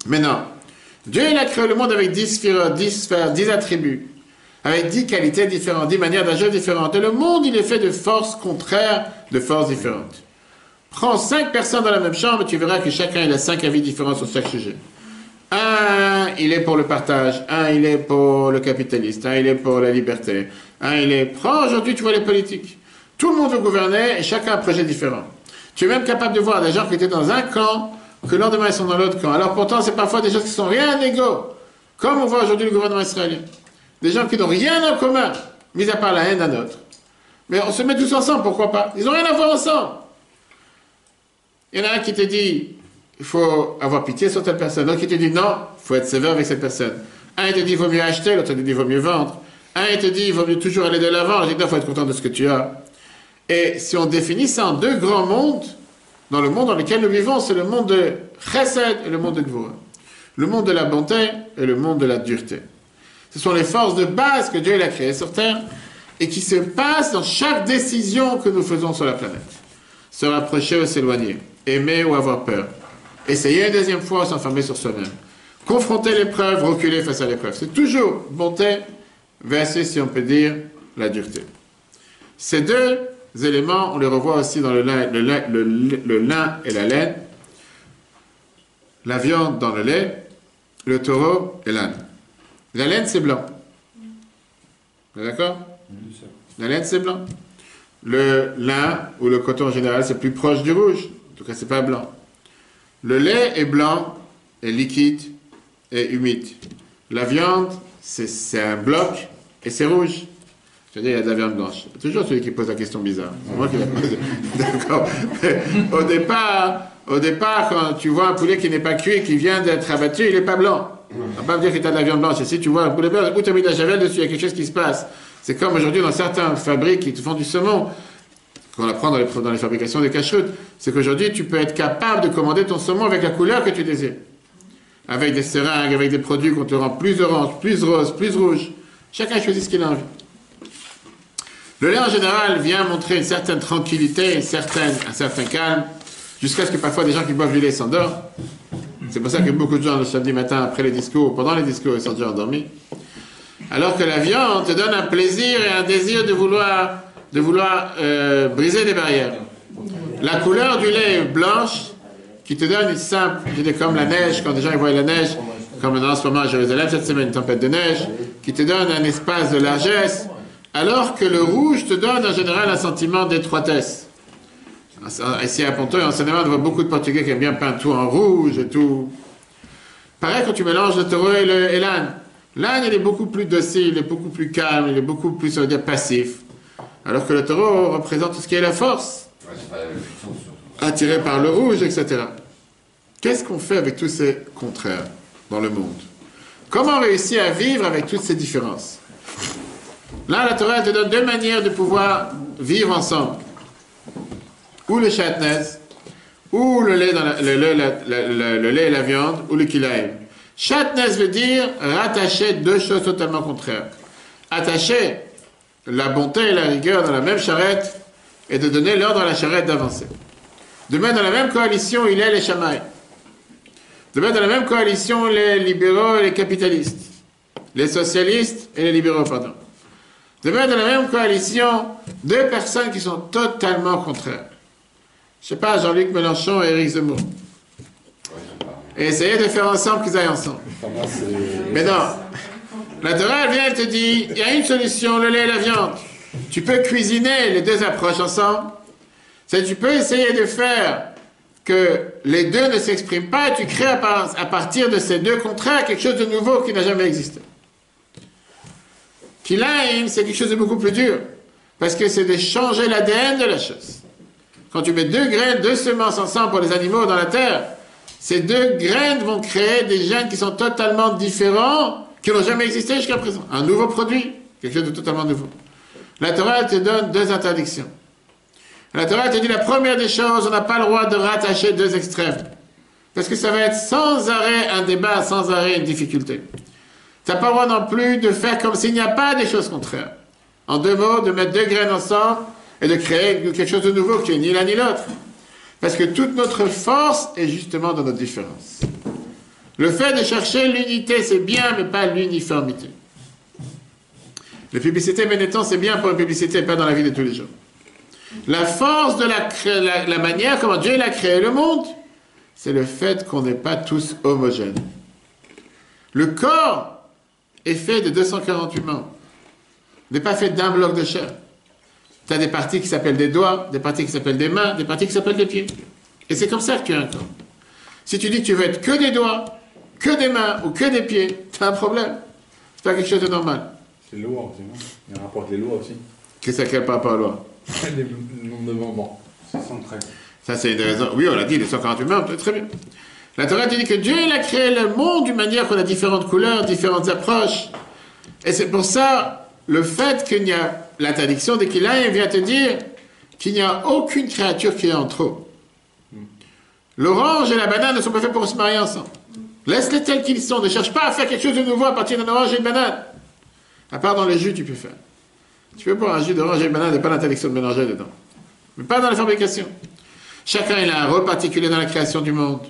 Mais non. Dieu, il a créé le monde avec 10 sphères, 10 attributs. Avec 10 qualités différentes, 10 manières d'agir différentes. Et le monde, il est fait de forces contraires, de forces différentes. Prends 5 personnes dans la même chambre et tu verras que chacun il a 5 avis différents sur chaque sujet. Un, il est pour le partage. Un, il est pour le capitaliste. Un, il est pour la liberté. Un, il est... Prends aujourd'hui, tu vois les politiques. Tout le monde veut gouverner et chacun a un projet différent. Tu es même capable de voir des gens qui étaient dans un camp, que le lendemain ils sont dans l'autre camp. Alors pourtant, c'est parfois des choses qui sont rien égaux. Comme on voit aujourd'hui le gouvernement israélien. Des gens qui n'ont rien en commun, mis à part la haine d'un autre. Mais on se met tous ensemble, pourquoi pas? Ils n'ont rien à voir ensemble. Il y en a un qui te dit, il faut avoir pitié sur telle personne. L'autre qui te dit, non, il faut être sévère avec cette personne. Un, il te dit, il vaut mieux acheter. L'autre, il te dit, il vaut mieux vendre. Un, il te dit, il vaut mieux toujours aller de l'avant. L'autre, il dit, non, il faut être content de ce que tu as. Et si on définit ça en deux grands mondes, dans le monde dans lequel nous vivons, c'est le monde de Chesed et le monde de Gvura. Le monde de la bonté et le monde de la dureté. Ce sont les forces de base que Dieu a créées sur Terre et qui se passent dans chaque décision que nous faisons sur la planète. Se rapprocher ou s'éloigner, aimer ou avoir peur, essayer une deuxième fois ou s'enfermer sur soi-même, confronter l'épreuve, reculer face à l'épreuve. C'est toujours bonté versus, si on peut dire, la dureté. Ces deux éléments, on les revoit aussi dans le lin et la laine, la viande dans le lait, le taureau et l'âne. La laine, c'est blanc. Vous êtes d'accord? La laine, c'est blanc. Le lin ou le coton en général, c'est plus proche du rouge. En tout cas, c'est pas blanc. Le lait est blanc, est liquide et humide. La viande, c'est un bloc et c'est rouge. Je veux dire, il y a de la viande blanche. Toujours celui qui pose la question bizarre. C'est moi qui la pose. D'accord. Au départ, quand tu vois un poulet qui n'est pas cuit, qui vient d'être abattu, il n'est pas blanc. On ne va pas me dire que tu as de la viande blanche. Et si tu vois un poulet blanc, où tu as mis de la javel dessus, il y a quelque chose qui se passe. C'est comme aujourd'hui dans certaines fabriques qui te font du saumon, qu'on apprend dans les fabrications de cache-route, c'est qu'aujourd'hui, tu peux être capable de commander ton saumon avec la couleur que tu désires. Avec des seringues, avec des produits qu'on te rend plus orange, plus rose, plus rouge. Chacun choisit ce qu'il a envie. Le lait, en général, vient montrer une certaine tranquillité, un certain calme, jusqu'à ce que parfois des gens qui boivent du lait s'endorment. C'est pour ça que beaucoup de gens, le samedi matin, après les discours, pendant les discours, ils sont déjà endormis. Alors que la viande te donne un plaisir et un désir de vouloir briser des barrières. La couleur du lait est blanche, qui te donne une simple, comme la neige, quand des gens voient la neige, comme en ce moment à Jérusalem, cette semaine, une tempête de neige, qui te donne un espace de largesse, alors que le rouge te donne en général un sentiment d'étroitesse. Ici à Ponto et en Seine-et-Marne, on voit beaucoup de Portugais qui aiment bien peindre tout en rouge et tout. Pareil quand tu mélanges le taureau et l'âne. L'âne, il est beaucoup plus docile, il est beaucoup plus calme, il est beaucoup plus, on va dire, passif. Alors que le taureau représente tout ce qui est la force. Ouais, c'est pas la même puissance, surtout. Attiré par le rouge, etc. Qu'est-ce qu'on fait avec tous ces contraires dans le monde? Comment réussir à vivre avec toutes ces différences? Là, la Torah te donne deux manières de pouvoir vivre ensemble. Ou le chatnez, ou le lait, le lait et la viande, ou le kilaïm. Chatnez veut dire rattacher deux choses totalement contraires. Attacher la bonté et la rigueur dans la même charrette et de donner l'ordre à la charrette d'avancer. De mettre dans la même coalition, il est les chamaïs. De mettre dans la même coalition les libéraux et les capitalistes. Les socialistes et les libéraux, pardon. De mettre dans la même coalition deux personnes qui sont totalement contraires. Je ne sais pas, Jean-Luc Mélenchon et Éric Zemmour. Et essayer de faire ensemble qu'ils aillent ensemble. Mais non. La Torah, elle vient et te dit, il y a une solution, le lait et la viande. Tu peux cuisiner les deux approches ensemble. Tu peux essayer de faire que les deux ne s'expriment pas et tu crées à partir de ces deux contraires quelque chose de nouveau qui n'a jamais existé. Kilaïm, c'est quelque chose de beaucoup plus dur. Parce que c'est de changer l'ADN de la chose. Quand tu mets deux graines, deux semences ensemble pour les animaux dans la terre, Ces deux graines vont créer des gènes qui sont totalement différents, qui n'ont jamais existé jusqu'à présent. Un nouveau produit, quelque chose de totalement nouveau. La Torah te donne deux interdictions. La Torah te dit la première des choses, on n'a pas le droit de rattacher deux extrêmes. Parce que ça va être sans arrêt un débat, sans arrêt une difficulté. Tu n'as pas le droit non plus de faire comme s'il n'y a pas des choses contraires. En deux mots, de mettre deux graines ensemble et de créer quelque chose de nouveau qui n'est ni l'un ni l'autre. Parce que toute notre force est justement dans notre différence. Le fait de chercher l'unité, c'est bien, mais pas l'uniformité. La publicité Benetton, c'est bien pour la publicité, pas dans la vie de tous les jours. La force de la manière comment Dieu a créé le monde, c'est le fait qu'on n'est pas tous homogènes. Le corps est fait de 248 membres. Il n'est pas fait d'un bloc de chair. Tu as des parties qui s'appellent des doigts, des parties qui s'appellent des mains, des parties qui s'appellent des pieds. Et c'est comme ça que tu as un corps. Si tu dis que tu veux être que des doigts, que des mains ou que des pieds, tu as un problème. C'est pas quelque chose de normal. C'est lois aussi, non? Il rapporte les lois aussi. Qu'est-ce que par rapport à la loi? Le nombre de membres. C'est centré. Ça, c'est une raison. Oui, on l'a dit, les 148 membres, très bien. La Torah te dit que Dieu, il a créé le monde d'une manière qu'on a différentes couleurs, différentes approches. Et c'est pour ça, le fait qu'il y a l'interdiction dès qu'il a, il vient te dire qu'il n'y a aucune créature qui est en trop. L'orange et la banane ne sont pas faits pour se marier ensemble. Laisse-les tels qu'ils sont. Ne cherche pas à faire quelque chose de nouveau à partir d'un orange et une banane. À part dans les jus, tu peux faire. Tu peux boire un jus d'orange et une banane, il n'y a pas l'interdiction de mélanger dedans. Mais pas dans la fabrication. Chacun il a un rôle particulier dans la création du monde.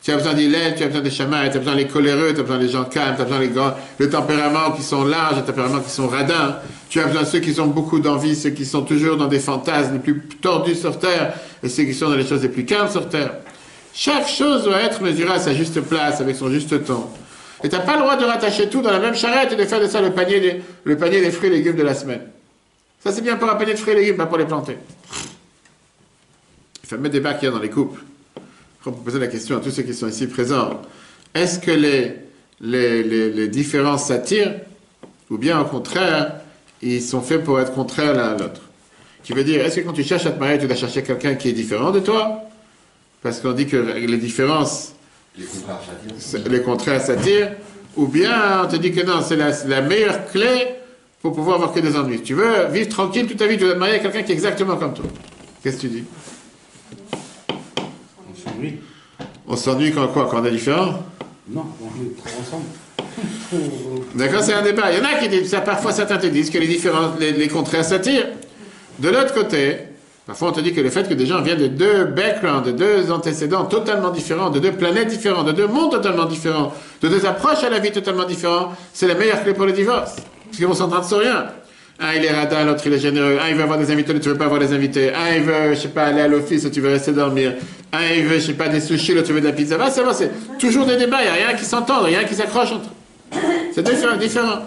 Tu as besoin des laides, tu as besoin des chamailles, tu as besoin des coléreux, tu as besoin des gens calmes, tu as besoin des grands, le tempérament qui sont larges, les tempéraments qui sont radins. Tu as besoin de ceux qui ont beaucoup d'envie, ceux qui sont toujours dans des fantasmes les plus tordus sur terre, et ceux qui sont dans les choses les plus calmes sur terre. Chaque chose doit être mesurée à sa juste place, avec son juste temps. Et tu n'as pas le droit de rattacher tout dans la même charrette et de faire de ça le panier des fruits et légumes de la semaine. Ça c'est bien pour un panier de fruits et légumes, pas pour les planter. Le fameux débat qu'il y a dans les couples. On peut poser la question à tous ceux qui sont ici présents. Est-ce que les différences s'attirent ou bien au contraire, ils sont faits pour être contraires l'un à l'autre? Qui veut dire, est-ce que quand tu cherches à te marier, tu dois chercher quelqu'un qui est différent de toi? Parce qu'on dit que les différences, les contraires s'attirent, ou bien on te dit que non, c'est la meilleure clé pour pouvoir avoir que des ennuis. Tu veux vivre tranquille toute ta vie, tu dois te marier avec quelqu'un qui est exactement comme toi. Qu'est-ce que tu dis? Oui. On s'ennuie quand quoi? Quand on est différent? Non, on est trop ensemble. D'accord, c'est un débat. Il y en a qui disent ça, parfois certains te disent que les contraires s'attirent. De l'autre côté, parfois on te dit que le fait que des gens viennent de deux backgrounds, de deux antécédents totalement différents, de deux planètes différentes, de deux mondes totalement différents, de deux approches à la vie totalement différentes, c'est la meilleure clé pour le divorce. Parce qu'ils vont s'entendre sur rien. Un, il est radin, l'autre, il est généreux. Un, il veut avoir des invités, l'autre, tu veux pas avoir des invités. Un, il veut, je sais pas, aller à l'office, l'autre, tu veux rester dormir. Un, il veut, je sais pas, des sushis, l'autre, tu veux de la pizza. Bah, ça va, c'est toujours des débats, il n'y a rien qui s'entend, rien qui s'accroche entre eux. C'est différent.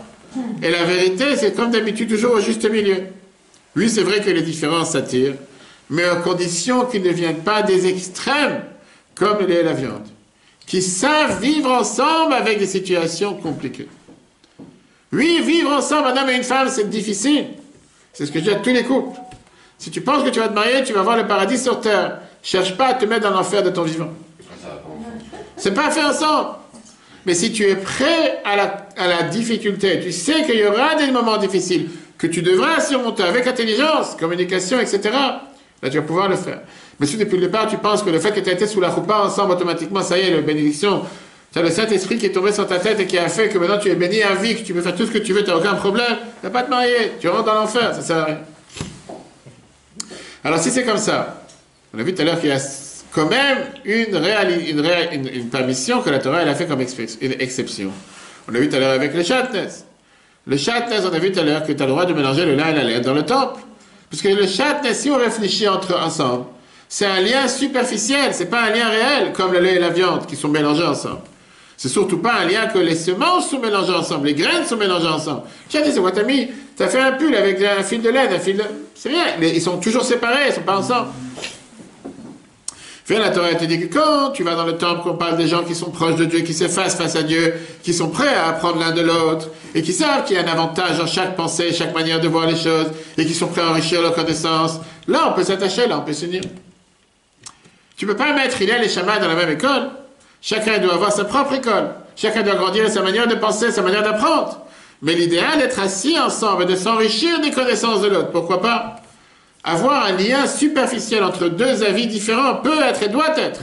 Et la vérité, c'est comme d'habitude, toujours au juste milieu. Oui, c'est vrai que les différences s'attirent, mais à condition qu'ils ne viennent pas des extrêmes, comme le lait et la viande, qui savent vivre ensemble avec des situations compliquées. Oui, vivre ensemble, un homme et une femme, c'est difficile. C'est ce que je dis à tous les couples. Si tu penses que tu vas te marier, tu vas voir le paradis sur terre. Cherche pas à te mettre dans l'enfer de ton vivant. C'est pas fait ensemble. Mais si tu es prêt à la difficulté, tu sais qu'il y aura des moments difficiles que tu devras surmonter avec intelligence, communication, etc. Là, tu vas pouvoir le faire. Mais si depuis le départ, tu penses que le fait que tu as été sous la choupa ensemble, automatiquement, ça y est, la bénédiction, tu as le Saint-Esprit qui est tombé sur ta tête et qui a fait que maintenant tu es béni à vie, que tu peux faire tout ce que tu veux, tu n'as aucun problème, tu n'as pas à te marier, tu rentres dans l'enfer, ça sert à rien. Alors si c'est comme ça, on a vu tout à l'heure qu'il y a quand même une permission que la Torah elle a fait comme une exception. On a vu tout à l'heure avec le Shatnez. Le Shatnez, on a vu tout à l'heure que tu as le droit de mélanger le lin et la laine dans le temple. Parce que le Shatnez, si on réfléchit ensemble, c'est un lien superficiel, c'est pas un lien réel, comme le lait et la viande qui sont mélangés ensemble. C'est surtout pas un lien que les semences sont mélangées ensemble, les graines sont mélangées ensemble. Tiens, c'est quoi, t'as mis, t'as fait un pull avec un fil de laine, un fil de... C'est rien, ils sont toujours séparés, ils sont pas ensemble. Viens, la Torah te dit que quand tu vas dans le temple, qu'on parle des gens qui sont proches de Dieu, qui s'effacent face à Dieu, qui sont prêts à apprendre l'un de l'autre, et qui savent qu'il y a un avantage dans chaque pensée, chaque manière de voir les choses, et qui sont prêts à enrichir leur connaissance, là on peut s'attacher, là on peut s'unir. Tu peux pas mettre Hillel et Shammai dans la même école. Chacun doit avoir sa propre école. Chacun doit grandir à sa manière de penser, sa manière d'apprendre. Mais l'idéal est d'être assis ensemble et de s'enrichir des connaissances de l'autre. Pourquoi pas? Avoir un lien superficiel entre deux avis différents peut être et doit être.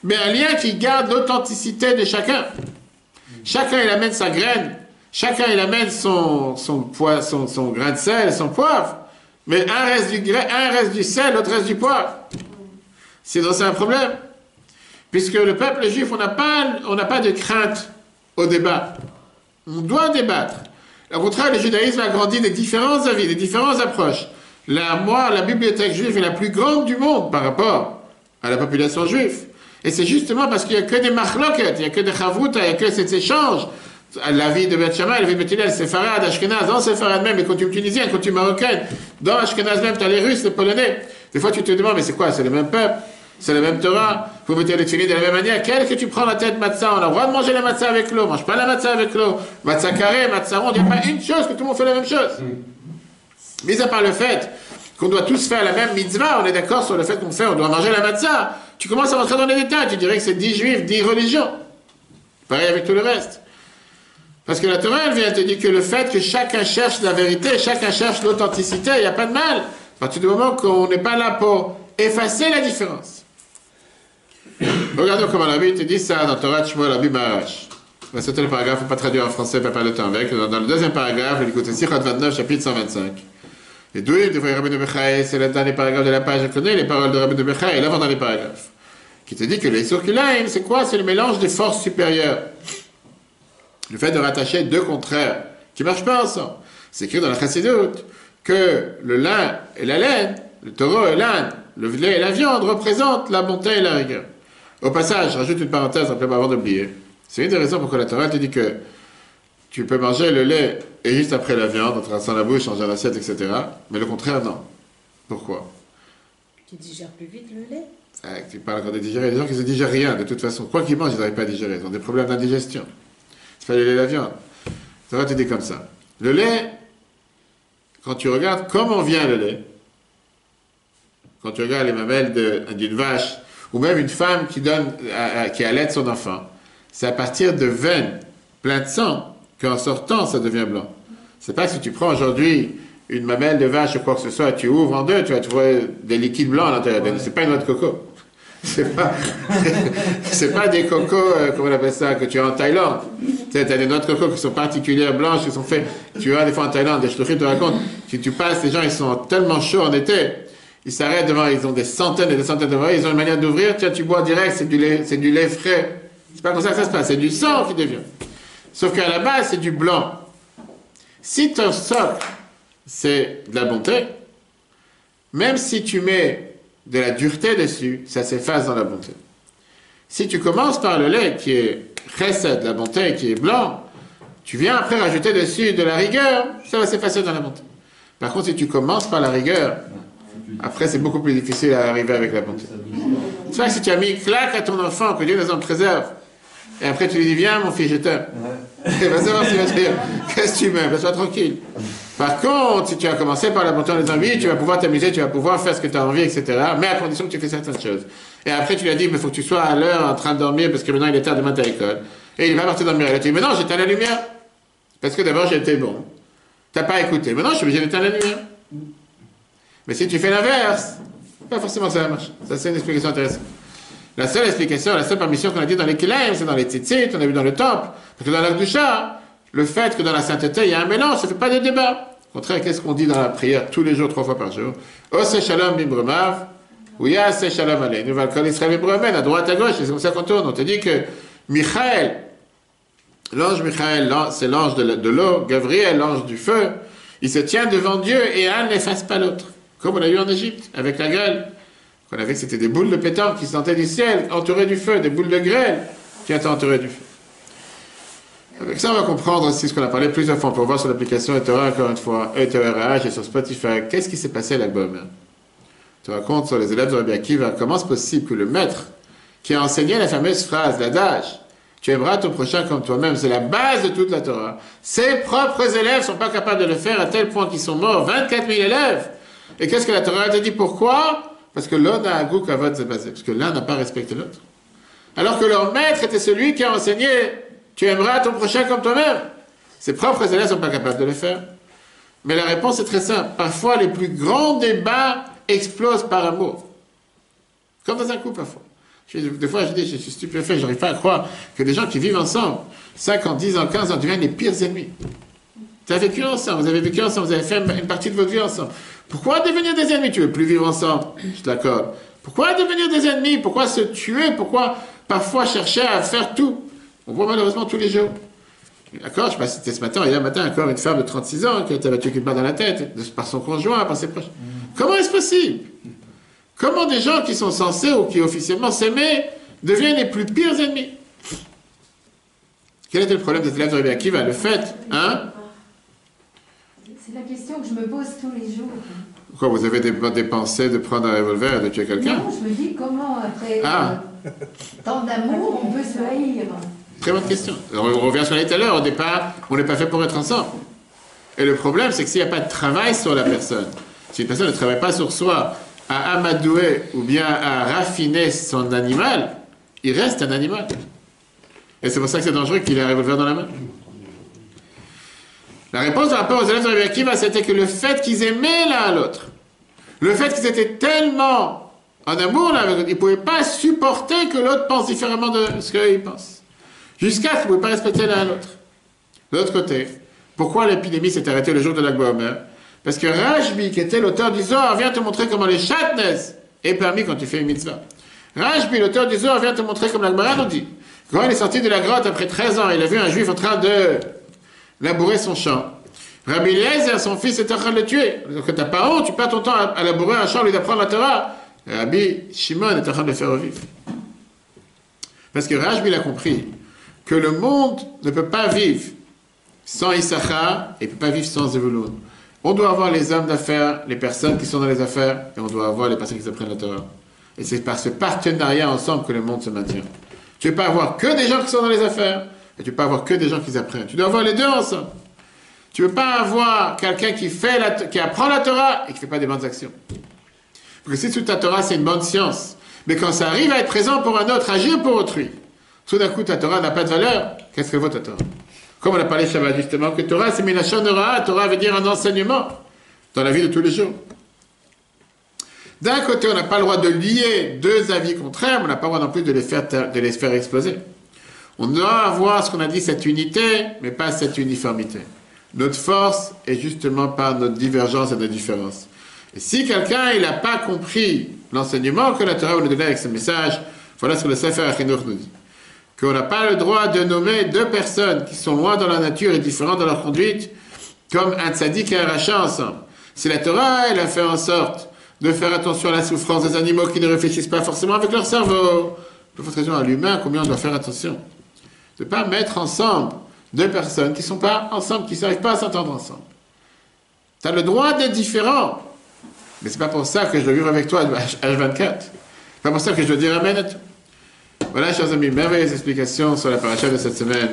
Mais un lien qui garde l'authenticité de chacun. Chacun il amène sa graine. Chacun il amène son grain de sel, son poivre. Mais un reste du sel, l'autre reste du poivre. Sinon c'est un problème. Puisque le peuple juif, on n'a pas de crainte au débat. On doit débattre. Au contraire, le judaïsme a grandi des différents avis, des différentes approches. La bibliothèque juive est la plus grande du monde par rapport à la population juive. Et c'est justement parce qu'il n'y a que des machloket, il n'y a que des chavruta, il n'y a que cet échange. La vie de Beth Shammai, la vie de Beth Hillel, Séfarad, Ashkenaz, dans Séfarad même, les coutumes tunisiennes, les coutumes marocaines, dans Ashkenaz même, tu as les Russes, les Polonais. Des fois, tu te demandes, mais c'est quoi? C'est le même peuple, c'est la même Torah, vous mettez les tefillin de la même manière. Quel que tu prends la tête matzah, on a le droit de manger la matzah avec l'eau, mange pas la matzah avec l'eau. Matzah carré, matzah ronde, il n'y a pas une chose que tout le monde fait la même chose. Mis à part le fait qu'on doit tous faire la même mitzvah, on est d'accord sur le fait on doit manger la matzah. Tu commences à rentrer dans les détails, tu dirais que c'est 10 juifs, 10 religions. Pareil avec tout le reste. Parce que la Torah, elle vient te dire que le fait que chacun cherche la vérité, chacun cherche l'authenticité, il n'y a pas de mal. À partir du moment qu'on n'est pas là pour effacer la différence. Regardons comment la Bible te dit ça dans Torah Shmuel Rabbi Maharash. C'était le paragraphe, il ne faut pas traduire en français, pas le temps avec. Dans le deuxième paragraphe, il écoute Sichot 29, chapitre 125. Et d'où il devrait Rabbi de Bechaï, c'est le dernier paragraphe de la page, je connais les paroles de Rabbi de Bechaï, l'avant dans les paragraphes. Qui te dit que les Surkulaim, c'est quoi? C'est le mélange des forces supérieures. Le fait de rattacher deux contraires qui ne marchent pas ensemble. C'est écrit dans la Chassidut que le lin et la laine, le taureau et l'âne, le lait et la viande représentent la bonté et la rigueur. Au passage, je rajoute une parenthèse avant d'oublier. C'est une des raisons pourquoi la Torah te dit que tu peux manger le lait et juste après la viande, en traversant la bouche, changer l'assiette, etc. Mais le contraire, non. Pourquoi? Tu digères plus vite le lait? Tu parles encore de digérer. Les gens qui ne se digèrent rien, de toute façon. Quoi qu'ils mangent, ils n'arrivent pas à digérer. Ils ont des problèmes d'indigestion. Il fallait le lait et la viande. Ça va te dire comme ça. Le lait, quand tu regardes comment vient le lait, quand tu regardes les mamelles d'une vache, ou même une femme qui allait son enfant, c'est à partir de veines pleines de sang qu'en sortant, ça devient blanc. C'est pas que si tu prends aujourd'hui une mamelle de vache ou quoi que ce soit, tu ouvres en deux, tu vas trouver des liquides blancs à l'intérieur. C'est pas une noix de coco. C'est pas des cocos, comment on appelle ça, que tu as en Thaïlande. Tu as des noix de coco qui sont particulières, blanches, qui sont faites. Tu vois, des fois en Thaïlande, des shtuchim te racontent, si tu passes, les gens, ils sont tellement chauds en été, ils s'arrêtent devant, ils ont des centaines et des centaines devant, ils ont une manière d'ouvrir, tu bois direct, c'est du lait frais. C'est pas comme ça que ça se passe, c'est du sang qui devient. Sauf qu'à la base, c'est du blanc. Si ton socle, c'est de la bonté, même si tu mets de la dureté dessus, ça s'efface dans la bonté. Si tu commences par le lait qui est chesed, de la bonté, qui est blanc, tu viens après rajouter dessus de la rigueur, ça va s'effacer dans la bonté. Par contre, si tu commences par la rigueur, après c'est beaucoup plus difficile à arriver avec la bonté. C'est vrai que si tu as mis claque à ton enfant, que Dieu nous en préserve, et après tu lui dis, viens mon fils, je t'aime. Il va savoir s'il va te dire, qu'est-ce que tu m'aimes, sois tranquille. Par contre, si tu as commencé par la bonté en disant, oui, tu vas pouvoir t'amuser, tu vas pouvoir faire ce que tu as envie, etc. Mais à condition que tu fais certaines choses. Et après tu lui as dit, mais il faut que tu sois à l'heure en train de dormir, parce que maintenant il est tard, demain t'es à l'école. Et il va partir dormir. Il a dit, mais non, j'éteins la lumière. Parce que d'abord j'étais bon. T'as pas écouté. Maintenant je suis obligé d'éteindre la lumière. Mais si tu fais l'inverse, pas forcément ça marche. Ça c'est une explication intéressante. La seule explication, la seule permission qu'on a dit dans les Kilaim, c'est dans les Tzitzit, on a vu dans le temple. Parce que dans l'Akdusha, le fait que dans la sainteté, il y a un mélange, ça ne fait pas de débat. Au contraire, qu'est-ce qu'on dit dans la prière tous les jours, 3 fois par jour? Ose shalom bimbremav, ou ya se shalom aleinu, val kol Israël bimbremav, à droite, à gauche, c'est comme ça qu'on tourne. On te dit que Michael, l'ange Michael, c'est l'ange de l'eau, Gabriel, l'ange du feu, il se tient devant Dieu et un n'efface pas l'autre. Comme on a eu en Égypte, avec la grêle. On avait que c'était des boules de pétanque qui sortaient du ciel, entourées du feu, des boules de grêle qui étaient entourées du feu. Avec ça, on va comprendre aussi ce qu'on a parlé plusieurs fois. On peut voir sur l'application Etora, encore une fois, ETORH et sur Spotify. Qu'est-ce qui s'est passé à l'album? Tu racontes sur les élèves de Rabbi Akiva, comment c'est possible que le maître qui a enseigné la fameuse phrase, l'adage, tu aimeras ton prochain comme toi-même, c'est la base de toute la Torah. Ses propres élèves ne sont pas capables de le faire à tel point qu'ils sont morts, 24 000 élèves. Et qu'est-ce que la Torah te dit? Pourquoi? Parce que l'un a un goût qu'avot c'est basé. Parce que l'un n'a pas respecté l'autre. Alors que leur maître était celui qui a enseigné « Tu aimeras ton prochain comme toi-même ». Ses propres élèves ne sont pas capables de le faire. Mais la réponse est très simple. Parfois, les plus grands débats explosent par amour. Comme dans un couple, parfois. Des fois, je dis, je suis stupéfait, je n'arrive pas à croire que des gens qui vivent ensemble, 5 ans, 10 ans, 15 ans, deviennent les pires ennemis. Vous avez vécu ensemble, vous avez fait une partie de votre vie ensemble. Pourquoi devenir des ennemis? Tu ne veux plus vivre ensemble, je t'accorde. Pourquoi devenir des ennemis? Pourquoi se tuer? Pourquoi parfois chercher à faire tout? On voit malheureusement tous les jours. D'accord? Je ne sais pas si c'était ce matin, hier matin, encore une femme de 36 ans qui a été battue avec une balle dans la tête, par son conjoint, par ses proches. Comment est-ce possible? Comment des gens qui sont censés ou qui officiellement s'aimaient deviennent les plus pires ennemis? Quel était le problème des élèves de Rabbi Akiva? Le fait, hein? C'est la question que je me pose tous les jours. Pourquoi vous avez des pensées de prendre un revolver et de tuer quelqu'un? Non, je me dis comment, après tant d'amour, on peut se haïr. Très bonne question. Alors, on revient sur la tout à l'heure. Au départ, on n'est pas fait pour être ensemble. Et le problème, c'est que s'il n'y a pas de travail sur la personne, si une personne ne travaille pas sur soi, à amadouer ou bien à raffiner son animal, il reste un animal. Et c'est pour ça que c'est dangereux qu'il ait un revolver dans la main. La réponse par rapport aux élèves de Rabbi Akiva, c'était que le fait qu'ils aimaient l'un l'autre, le fait qu'ils étaient tellement en amour l'un avec l'autre, ils ne pouvaient pas supporter que l'autre pense différemment de ce qu'il pense. Jusqu'à ce qu'ils ne pouvaient pas respecter l'un l'autre. De l'autre côté, pourquoi l'épidémie s'est arrêtée le jour de l'Akba Omer? Parce que Rashbi, qui était l'auteur du Zohar, vient te montrer comment les chatnez est permis quand tu fais une mitzvah. Rashbi, l'auteur du Zohar, vient te montrer comme l'Agmara nous dit. Quand il est sorti de la grotte après 13 ans, il a vu un juif en train de labourer son champ. Rabbi Eliezer, son fils, était en train de le tuer. Donc, tu n'as pas honte, tu perds ton temps à labourer un champ, lui d'apprendre la Torah. Rabbi Shimon est en train de le faire revivre. Parce que Rashbi a compris que le monde ne peut pas vivre sans Issachar et ne peut pas vivre sans Zevulun. On doit avoir les hommes d'affaires, les personnes qui sont dans les affaires, et on doit avoir les personnes qui apprennent la Torah. Et c'est par ce partenariat ensemble que le monde se maintient. Tu ne peux pas avoir que des gens qui sont dans les affaires, et tu ne peux pas avoir que des gens qui apprennent. Tu dois avoir les deux ensemble. Tu ne peux pas avoir quelqu'un qui apprend la Torah et qui ne fait pas des bonnes actions. Parce que si toute ta Torah, c'est une bonne science, mais quand ça arrive à être présent pour un autre, agir pour autrui, tout d'un coup, ta Torah n'a pas de valeur, qu'est-ce que vaut ta Torah? Comme on a parlé Shabbat justement, que Torah, c'est Minachon Torah, Torah veut dire un enseignement dans la vie de tous les jours. D'un côté, on n'a pas le droit de lier deux avis contraires, mais on n'a pas le droit non plus de les faire exploser. On doit avoir ce qu'on a dit, cette unité, mais pas cette uniformité. Notre force est justement par notre divergence et notre différence. Et si quelqu'un n'a pas compris l'enseignement que la Torah nous donne avec ce message, voilà ce que le Sefer HaChinuch nous dit. Qu'on n'a pas le droit de nommer deux personnes qui sont loin dans la nature et différentes dans leur conduite, comme un tzaddik et un rachat ensemble. Si la Torah, elle a fait en sorte de faire attention à la souffrance des animaux qui ne réfléchissent pas forcément avec leur cerveau, de votre raison à l'humain, combien on doit faire attention. De ne pas mettre ensemble deux personnes qui ne sont pas ensemble, qui ne s'arrivent pas à s'entendre ensemble. Tu as le droit d'être différent, mais ce n'est pas pour ça que je dois vivre avec toi H24. Ce n'est pas pour ça que je dois dire Amen à tout. Voilà, chers amis, merveilleuse explication sur la paracha de cette semaine.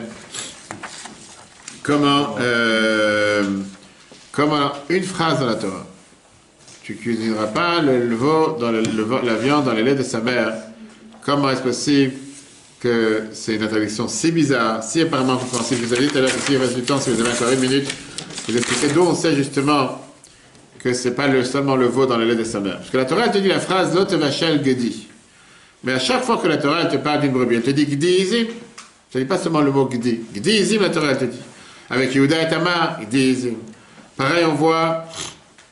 Comment une phrase dans la Torah. Tu ne cuisineras pas le veau la viande dans les laits de sa mère. Comment est-ce possible que c'est une interdiction si bizarre, si apparemment compréhensible? Vous avez dit tout à l'heure que s'il reste du temps, si vous avez encore une minute, vous expliquez d'où on sait justement que ce n'est pas seulement le veau dans les laits de sa mère. Parce que la Torah, elle te dit la phrase « Lot vachel gedi ». Mais à chaque fois que la Torah, elle te parle d'une brebis, elle te dit « Gdi-izim ». Ça ne dit pas seulement le mot « Gdi ». « Gdi-izim », la Torah, elle te dit. Avec Yehuda et Tamar, « Gdi-izim ». Pareil, on voit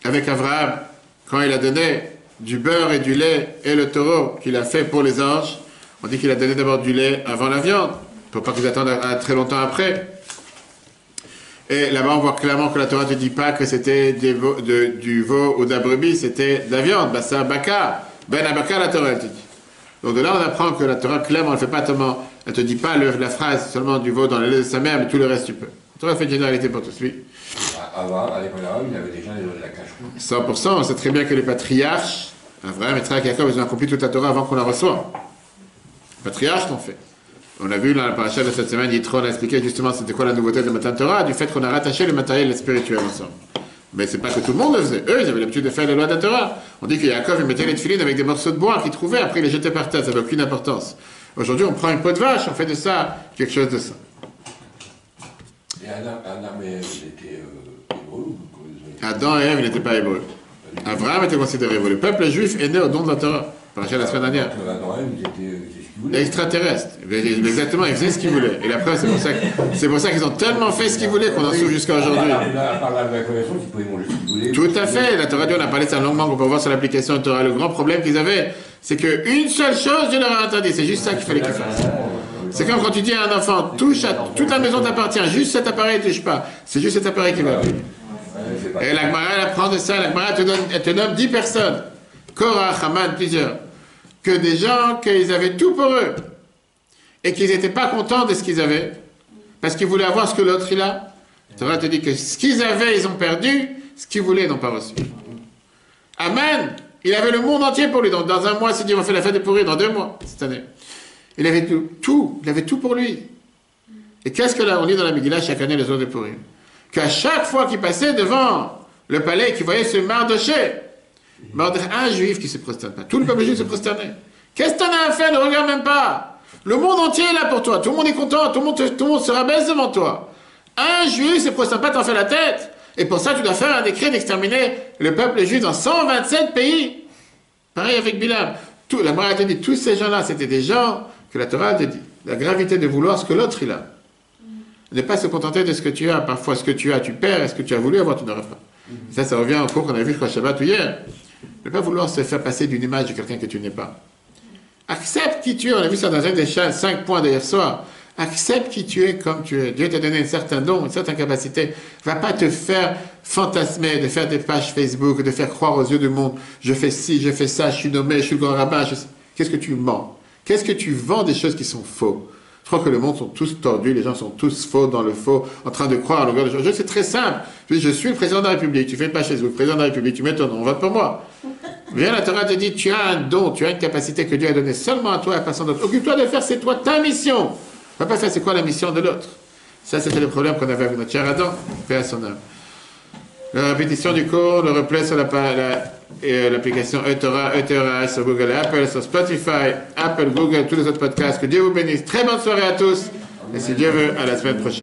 avec Abraham, quand il a donné du beurre et du lait et le taureau qu'il a fait pour les anges, on dit qu'il a donné d'abord du lait avant la viande, pour pas qu'ils attendent très longtemps après. Et là-bas, on voit clairement que la Torah ne te dit pas que c'était du veau ou de la brebis, c'était de la viande. Bassa baka, ben abaka, la Torah, elle te dit. Donc de là, on apprend que la Torah, clairement, elle ne fait pas tellement, elle te dit pas la phrase seulement du veau dans le lait de sa mère, mais tout le reste tu peux. La Torah fait une généralité pour tous. Oui. Avant, à l'époque d'Abraham, il avait déjà les lois de la cache. 100%, on sait très bien que les patriarches, Abraham, Yitzhak, Jacob, ils ont accompli toute la Torah avant qu'on la reçoive. Les patriarches l'ont fait. On a vu dans la paracha de cette semaine, Yitro a expliqué justement c'était quoi la nouveauté de Matan Torah, du fait qu'on a rattaché le matériel et le spirituel ensemble. Mais c'est pas que tout le monde le faisait. Eux, ils avaient l'habitude de faire les lois de la Torah. On dit que Yaakov, il mettait les tefilines avec des morceaux de bois qu'il trouvait, après il les jetait par terre, ça n'avait aucune importance. Aujourd'hui, on prend une peau de vache, on fait de ça quelque chose de ça. Et Adam et Ève, ils étaient hébreux. Adam et Ève, ils n'étaient pas hébreux. Abraham était considéré hébreux. Le peuple juif est né au don de la Torah. Par la semaine dernière. Adam et Ève, ils étaient ce qu'ils voulaient. Extraterrestres. Exactement, ils faisaient ce qu'ils voulaient. Et la preuve, c'est pour ça qu'ils ont tellement fait ce qu'ils voulaient qu'on en souffre jusqu'à aujourd'hui. À part la connaissance, ils pouvaient manger ce qu'ils voulaient. Tout à fait. La Torah, on a parlé de ça longuement, qu'on peut voir sur l'application de Torah. Le grand problème qu'ils avaient, c'est qu'une seule chose, Dieu leur a interdit. C'est juste ça qu'il fallait qu'ils fassent. C'est comme quand tu dis à un enfant, touche à toute la maison t'appartient, juste cet appareil ne touche pas. C'est juste cet appareil qui va payer. Et la Gemara, elle apprend de ça. La Gemara, elle te donne 10 personnes. Korah, Haman, plusieurs. Que des gens, qu'ils avaient tout pour eux. Et qu'ils n'étaient pas contents de ce qu'ils avaient. Parce qu'ils voulaient avoir ce que l'autre il a. La Torah te dit que ce qu'ils avaient, ils ont perdu. Ce qu'ils voulaient, ils n'ont pas reçu. Amen. Il avait le monde entier pour lui. Donc, dans un mois, il s'est dit, on fait la fête de Pourri dans 2 mois, cette année. Il avait tout. Il avait tout pour lui. Et qu'est-ce que là, on lit dans la Megillah chaque année, les jours de Pourri? Qu'à chaque fois qu'il passait devant le palais, qu'il voyait ce Mardoché, un juif qui ne se prosterne pas. Tout le peuple juif se prosternait. Qu'est-ce que tu en as à faire? Ne regarde même pas. Le monde entier est là pour toi. Tout le monde est content. Tout le monde se rabaisse devant toi. Un juif ne se prosterne pas, t'en fais la tête. Et pour ça, tu dois faire un décret d'exterminer le peuple juif dans 127 pays. Pareil avec Bilam. La Torah a dit, tous ces gens-là, c'était des gens que la Torah a dit. La gravité de vouloir ce que l'autre il a. Ne pas se contenter de ce que tu as. Parfois, ce que tu as, tu perds. Et ce que tu as voulu avoir, tu n'auras pas. Ça revient au cours qu'on a vu, je crois, Shabbat ou hier. Ne pas vouloir se faire passer d'une image de quelqu'un que tu n'es pas. Accepte qui tu es. On a vu ça dans un des 5 points d'hier soir. Accepte qui tu es comme tu es. Dieu t'a donné un certain don, une certaine capacité. Va pas te faire fantasmer, de faire des pages Facebook, de faire croire aux yeux du monde. Je fais ci, je fais ça, je suis nommé, je suis le grand rabbin. Qu'est-ce que tu mens? Qu'est-ce que tu vends des choses qui sont faux? Je crois que le monde sont tous tordus, les gens sont tous faux dans le faux, en train de croire à longueur de journée. C'est très simple. Je suis le président de la République, tu fais une page Facebook, président de la République, tu mets ton nom, on vote pour moi. Viens, la Torah te dit, tu as un don, tu as une capacité que Dieu a donnée seulement à toi et à personne d'autre. Occupe-toi de faire, c'est toi ta mission. Va pas faire c'est quoi la mission de l'autre. Ça, c'était le problème qu'on avait avec notre cher Adam, paix à son âme. La répétition du cours, le replay sur l'application eTorah, eTorah sur Google et Apple, sur Spotify, Apple, Google, tous les autres podcasts. Que Dieu vous bénisse. Très bonne soirée à tous. Et si Dieu veut, à la semaine prochaine.